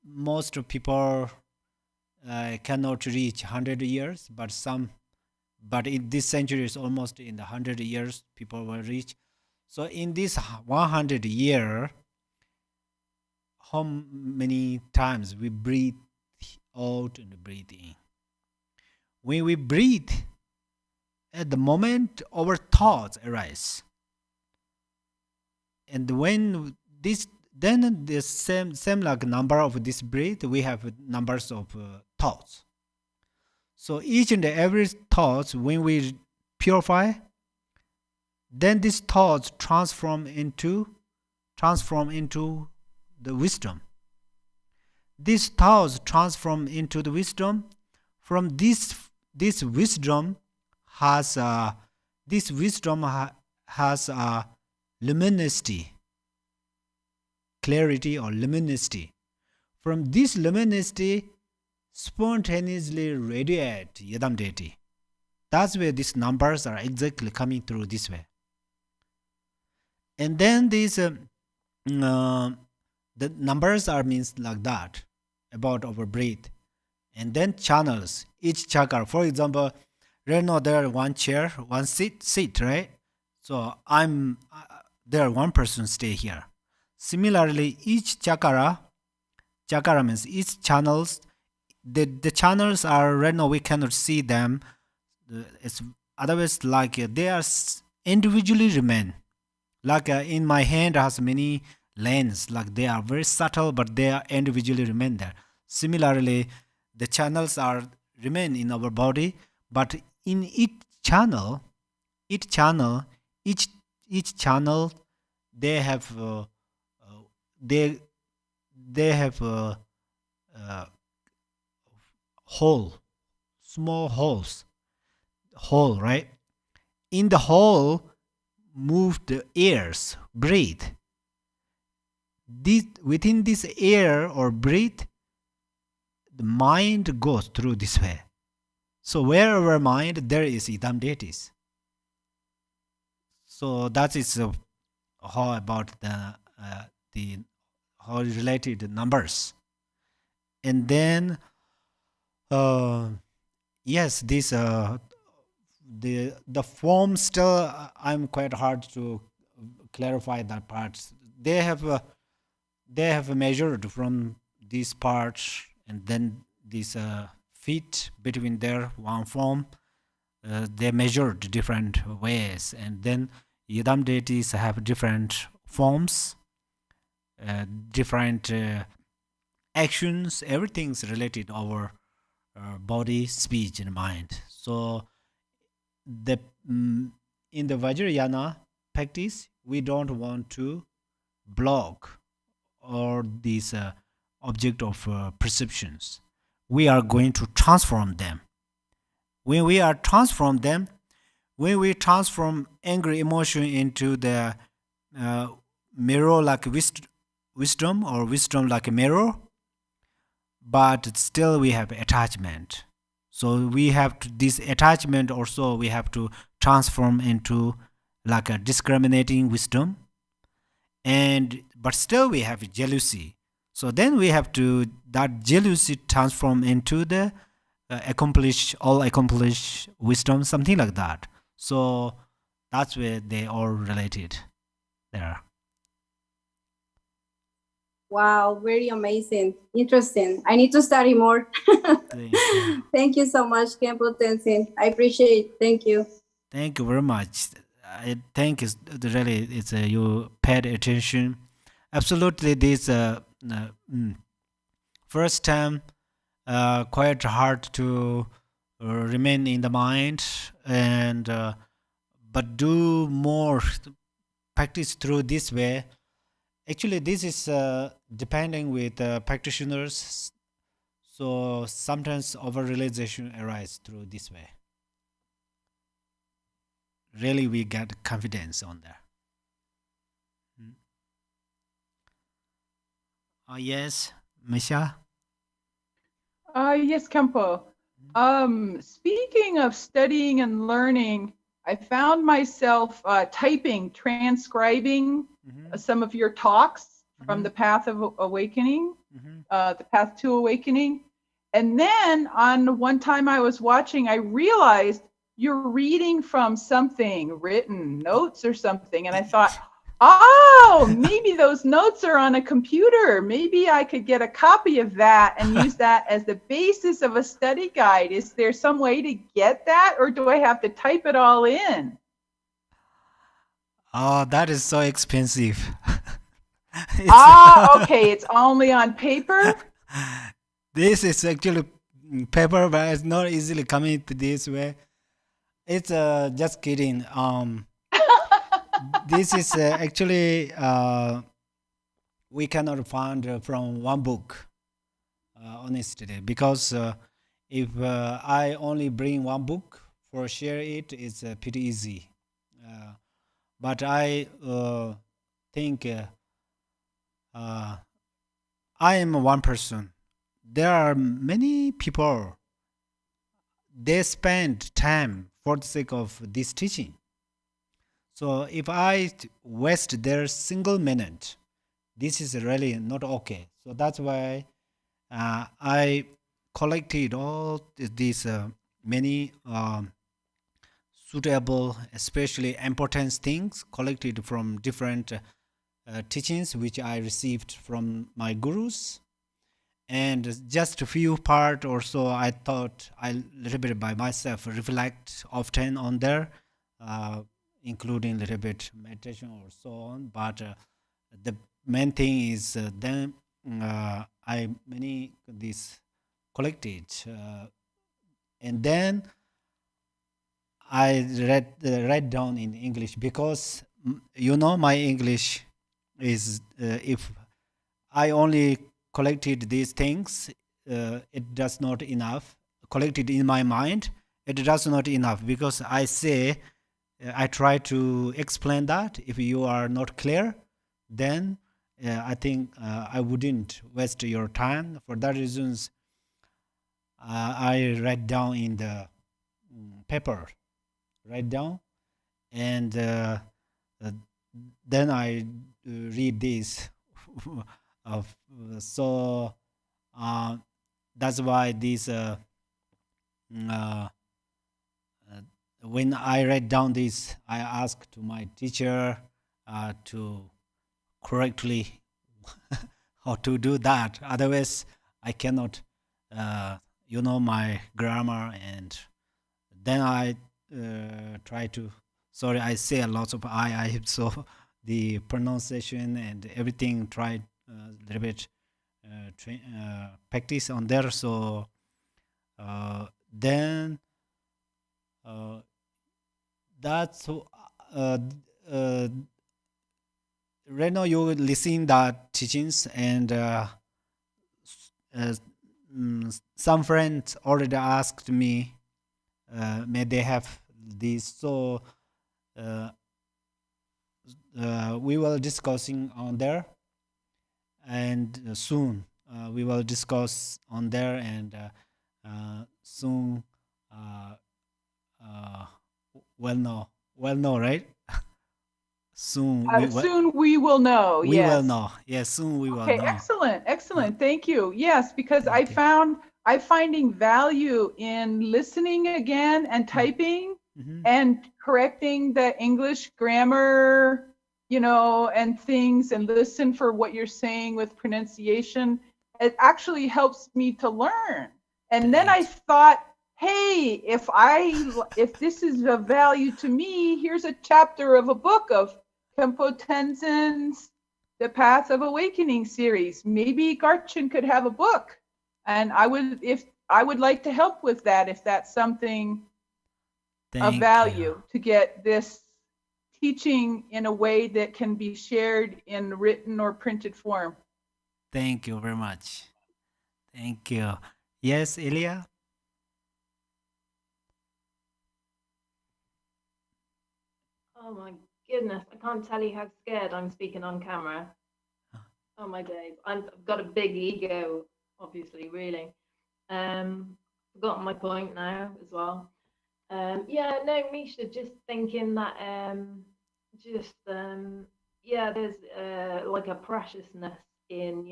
most people cannot reach 100 years, but in this century is almost in the 100 years people will reach. So in this 100 year, how many times we breathe out and breathe in? When we breathe, at the moment our thoughts arise, and when this, then the same like number of this breath, we have numbers of thoughts. So each and every thoughts, when we purify, then these thoughts transform into the wisdom. These thoughts transform into the wisdom. From this wisdom has luminosity, clarity or luminosity. From this luminosity spontaneously radiate Yedam deity. That's where these numbers are exactly coming through this way. And then these the numbers are means like that about our breath. And then channels, each chakra. For example, right now there one chair, one seat, right? So I'm there one person stay here. Similarly, each chakra means each channels. The channels are right now we cannot see them. It's otherwise like they are individually remain. Like in my hand has many lanes, like they are very subtle, but they are individually remain there. Similarly, the channels are remain in our body, but in each channel, each each channel, they have they they have hole, small hole, right? In the hole, move the airs, breathe. This within this air or breathe, the mind goes through this way. So wherever mind, there is idam deities. So that is how about the how related numbers. And then yes, this the form still I'm quite hard to clarify that part. They have measured from these parts, and then these feet between their one form. They measured different ways, and then Yidam deities have different forms, different actions. Everything's related to our body, speech, and mind. So the in the Vajrayana practice, we don't want to block or these object of perceptions. We are going to transform them. When we are transform them, when we transform angry emotion into the mirror like wisdom, or wisdom like a mirror, but still we have attachment. So we have to, this attachment also we have to transform into like a discriminating wisdom, and but still we have jealousy. So then we have to that jealousy transform into the accomplished wisdom, something like that. So that's where they all related there. Wow, very amazing. Interesting. I need to study more. Thank you. Thank you so much, Khenpo Tenzin. I appreciate it. Thank you. Thank you very much. I think it's you paid attention. Absolutely, this first time quite hard to remain in the mind, and but do more practice through this way. Actually, this is depending with practitioners. So sometimes over realization arises through this way. Really, we get confidence on there. Yes, Misha. Yes, Kempo. Speaking of studying and learning, I found myself transcribing some of your talks from the Path of Awakening, the Path to Awakening. And then on one time I was watching, I realized you're reading from something, written notes or something. And I thought, oh, maybe those notes are on a computer. Maybe I could get a copy of that and use that as the basis of a study guide. Is there some way to get that, or do I have to type it all in? Oh, that is so expensive. Okay, it's only on paper? This is actually paper, but it's not easily coming to this way. It's just kidding. This is actually we cannot find from one book, honestly, because if I only bring one book for share it, it's pretty easy. But I think I am one person. There are many people. They spend time for the sake of this teaching. So if I waste their single minute, this is really not okay. So that's why I collected all these many suitable, especially important things collected from different teachings which I received from my gurus. And just a few part or so, I thought I little bit by myself reflect often on there, including a little bit meditation or so on. But the main thing is then I many this collected, and then I write down in English because my English is if I only collected these things, it does not enough. Collected in my mind, it does not enough because I say I try to explain that. If you are not clear, then I think I wouldn't waste your time. For that reasons, I write down in the paper, write down, and then I read this. So that's why this when I write down this, I ask to my teacher to correctly how to do that. Otherwise, I cannot, my grammar, and then I try to. Sorry, I say a lot of I. So the pronunciation and everything. Try a little bit practice on there. So then that's right now you listen that teachings, and some friends already asked me may they have this, so we will discussing on there, and soon we will discuss on there, and soon well know, right? Soon soon we will know. we Yes. will know. Yes, soon we will Okay, know. excellent. Thank you. Yes, because I'm finding value in listening again and typing and correcting the English grammar, and things, and listen for what you're saying with pronunciation. It actually helps me to learn. And then I thought, hey, if this is of value to me, here's a chapter of a book of Khenpo Tenzin's The Path of Awakening series. Maybe Garchen could have a book, and I would like to help with that if that's something of value to get this teaching in a way that can be shared in written or printed form. Thank you very much. Thank you. Yes, Ilya? Oh my goodness, I can't tell you how scared I'm speaking on camera. Oh my days. I've got a big ego, obviously, really. Forgotten my point now as well. Misha, just thinking that there's like a preciousness in,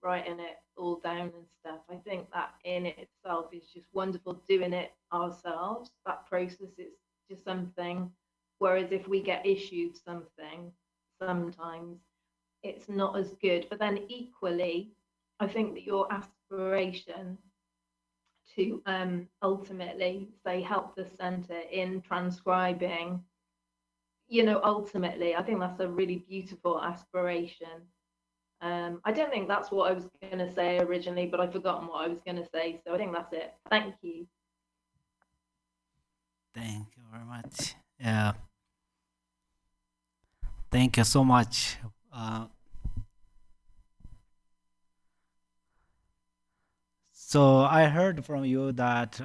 writing it all down and stuff. I think that in itself is just wonderful, doing it ourselves. That process is just something. Whereas if we get issued something, sometimes it's not as good. But then equally, I think that your aspiration to ultimately say help the center in transcribing, ultimately, I think that's a really beautiful aspiration. I don't think that's what I was going to say originally, but I've forgotten what I was going to say. So I think that's it. Thank you. Thank you very much. Yeah. Thank you so much. So I heard from you that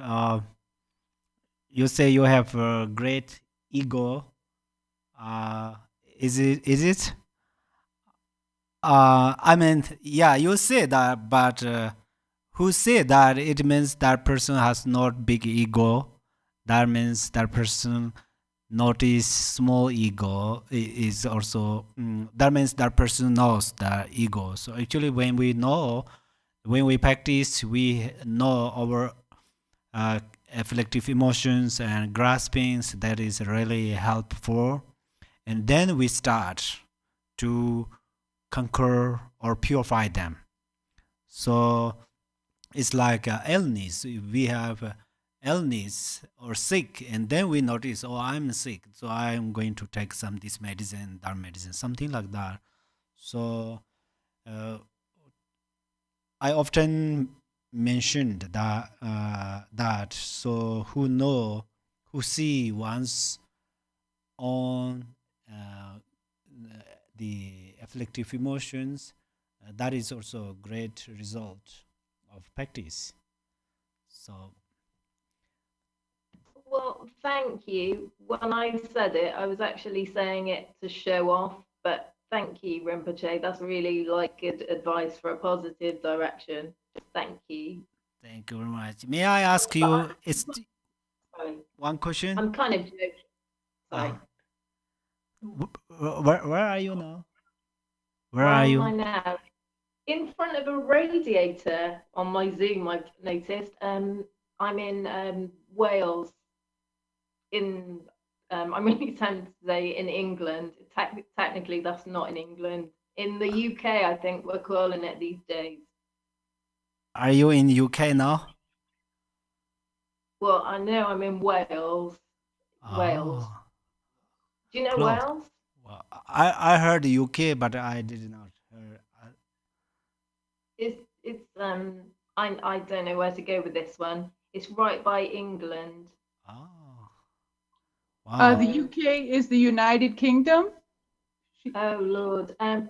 you say you have a great ego. Is it? I mean, yeah, you say that, but who say that? It means that person has not big ego. That means that person not is small ego is also. That means that person knows that ego. So actually, when we practice, we know our afflictive emotions and graspings. That is really helpful, and then we start to conquer or purify them. So it's like illness. We have illness or sick, and then we notice, oh, I'm sick, so I'm going to take this medicine, that medicine, something like that. So I often mentioned that so who see one's own the afflictive emotions, that is also a great result of practice. So Well, thank you. When I said it, I was actually saying it to show off, but thank you, Rinpoche. That's really like good advice for a positive direction. Thank you. thank you very much. May I ask you Sorry. one question? I'm kind of joking. Sorry. Where are you now? Where Where are am you? I now? In front of a radiator on my Zoom, I've noticed. I'm in Wales. I'm really tempted to say in England. Technically, that's not in England. In the UK, I think we're calling it these days. Are you in UK now? Well, I know I'm in Wales. Wales. Oh, Do you know close. Wales? Well, I heard UK, but I did not hear. I don't know where to go with this one. It's right by England. Oh, wow. The UK is the United Kingdom. Oh Lord. I'm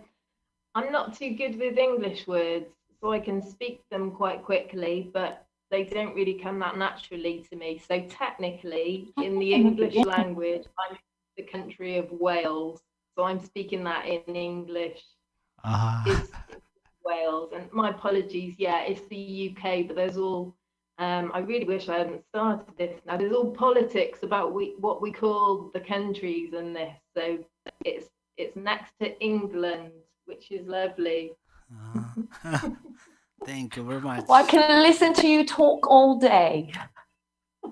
not too good with English words, so I can speak them quite quickly, but they don't really come that naturally to me. So technically, in the English language, I'm in the country of Wales. So I'm speaking that in English. It's Wales. And my apologies, yeah, it's the UK, but there's all I really wish I hadn't started this. Now there's all politics about what we call the countries and this. So it's next to England, which is lovely. Thank you very much. Well, I can listen to you talk all day. Who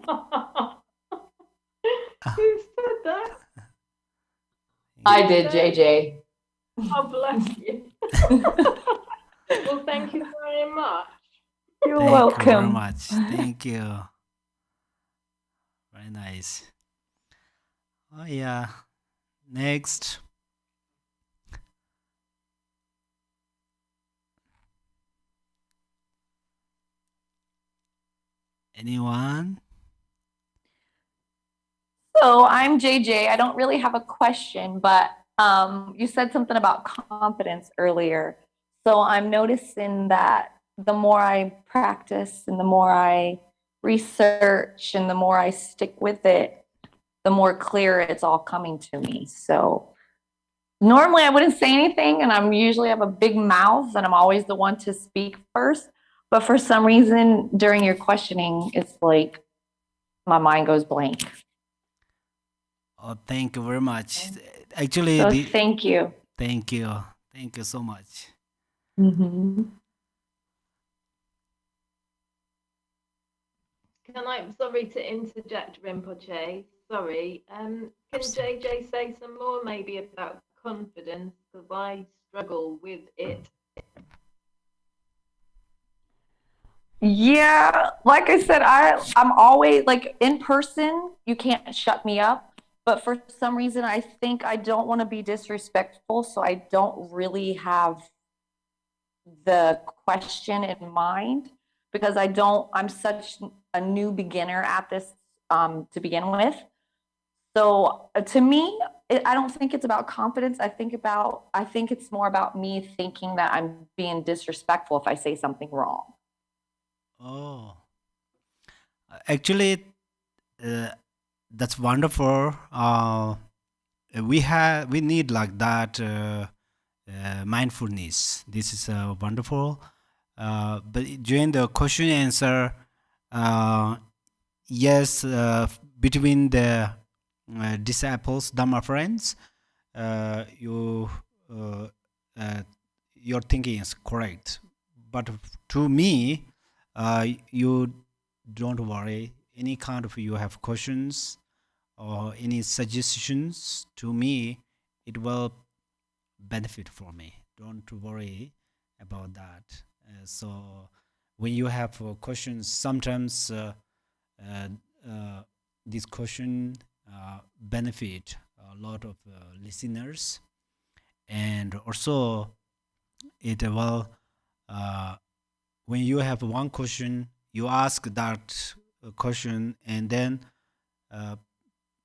said that? I did, JJ. Oh, bless you. Well, thank you very much. You're Thank welcome. you very much. Thank you. Very nice. Oh yeah. Next. Anyone? So I'm JJ. I don't really have a question, but you said something about confidence earlier. So I'm noticing that the more I practice and the more I research and the more I stick with it, the more clear it's all coming to me. So normally I wouldn't say anything, and I'm usually have a big mouth and I'm always the one to speak first. But for some reason during your questioning, it's like my mind goes blank. Oh, thank you very much. Actually, so thank you. Thank you. Thank you so much. Mm-hmm. Sorry to interject, Rinpoche. Sorry. Can JJ say some more maybe about confidence? Because I struggle with it. Yeah, like I said, I'm always like in person, you can't shut me up. But for some reason, I think I don't want to be disrespectful, so I don't really have the question in mind because I'm such a new beginner at this to begin with. So to me, I don't think it's about confidence. I think it's more about me thinking that I'm being disrespectful if I say something wrong. Oh, actually, that's wonderful. We need like that mindfulness. This is wonderful. But during the question answer, yes, between the disciples, Dhamma friends, your thinking is correct. But to me, you don't worry. Any kind of you have questions or any suggestions to me, it will benefit for me. Don't worry about that. So when you have questions, sometimes this question benefit a lot of listeners, And also it will when you have one question, you ask that question, and then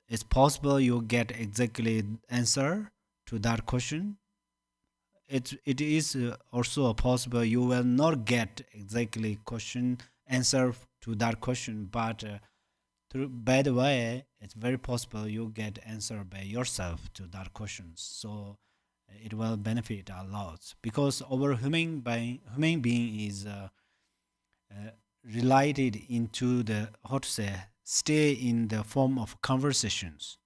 it's possible you get exactly answer to that question. It is also possible you will not get exactly question answer to that question, but by the way, it's very possible you get answer by yourself to that question. So it will benefit a lot, because our human being is related into the, how to say, stay in the form of conversations.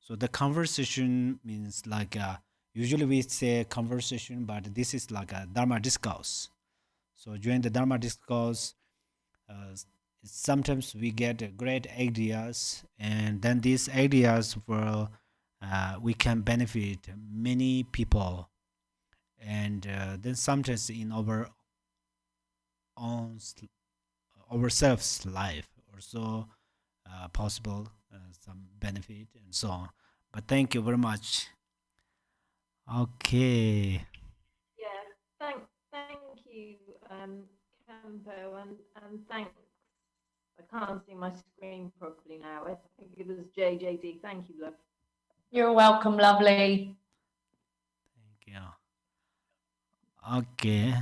So the conversation means like usually we say conversation, but this is like a Dharma discourse. So during the Dharma discourse, sometimes we get great ideas, and then these ideas will we can benefit many people, and then sometimes in our own ourselves life also possible some benefit and so on. But thank you very much. Okay. Yeah, thank you, Khenpo, and thanks. I can't see my screen properly now. I think it was JJD. Thank you, love. You're welcome, lovely. Thank you. Okay.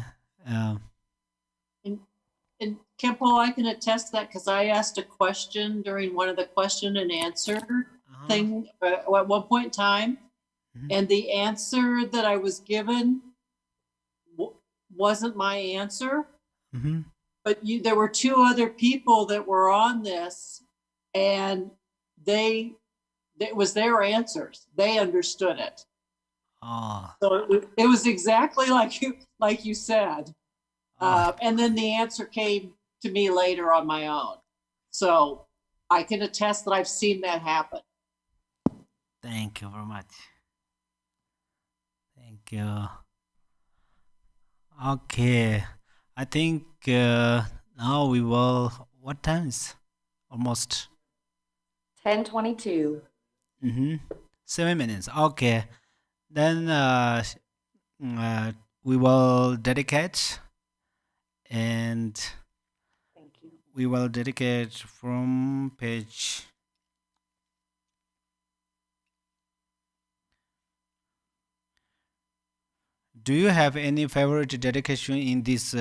And Khenpo, I can attest that because I asked a question during one of the question and answer thing at one point in time, and the answer that I was given wasn't my answer. But there were two other people that were on this, and it was their answers. They understood it. So it was exactly like you said. And then the answer came to me later on my own. So I can attest that I've seen that happen. Thank you very much. Thank you. Okay. I think now we will, what time is? Almost 10:22. 7 minutes. Okay. Then we will dedicate, and thank you. We will dedicate from page . Do you have any favorite dedication in this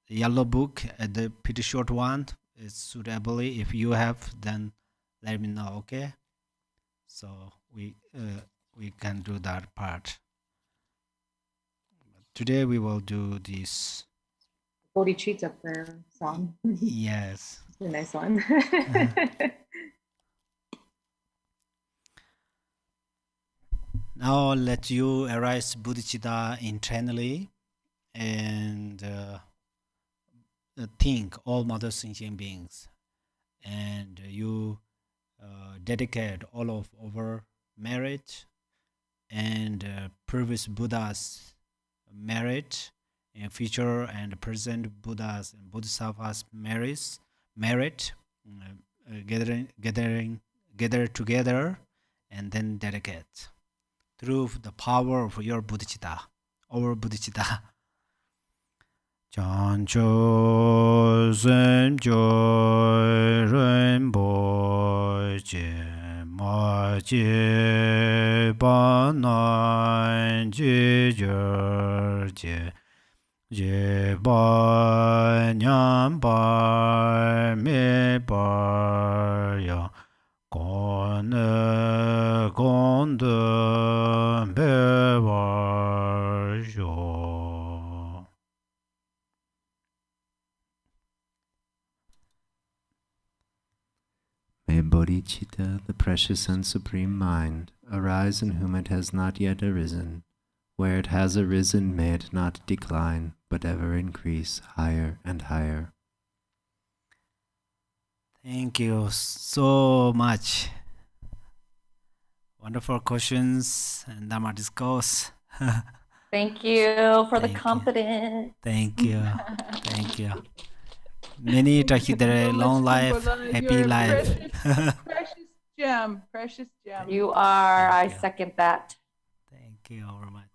yellow book, the pretty short one? It's suitably. If you have, then let me know. Okay. So we can do that part. Today we will do this Bodhicitta prayer song. Yes. It's a nice one. Now let you arise bodhicitta internally and think all mother sentient beings, and you dedicate all of our merit and previous Buddhas' merit, and future and present Buddhas and Bodhisattvas' merit, gather together, and then dedicate through the power of your bodhicitta, our bodhicitta. Chancho Zemjoy Rainbow Ma Je Banan Jijer Je Ba Nyam Bar Me Bar Ya Gone Gonde Bevar Jo. May bodhicitta, the precious and supreme mind, arise in whom it has not yet arisen. Where it has arisen, may it not decline, but ever increase higher and higher. Thank you so much. Wonderful questions and Dharma discourse. Thank you for the confidence. Thank you. Thank you. Many Tahidare, long life, happy life. Precious gem, precious gem. You are. I second that. Thank you very much.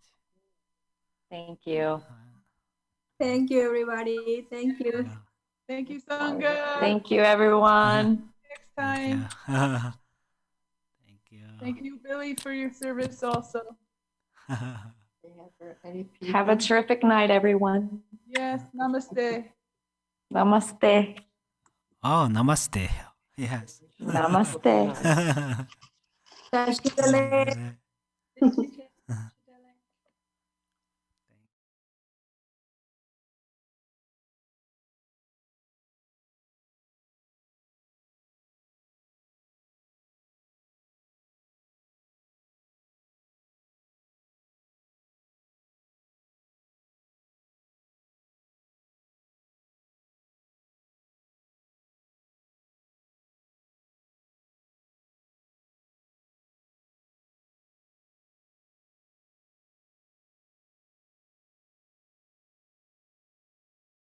Thank you. Thank you, everybody. Thank you. Yeah. Thank you, Sangha. Thank you, everyone. Next Thank you. time. Thank you. Thank you, Billy, for your service also. Have a terrific night, everyone. Yes, namaste. Namaste. Oh, namaste. Yes. Namaste. Tashkile.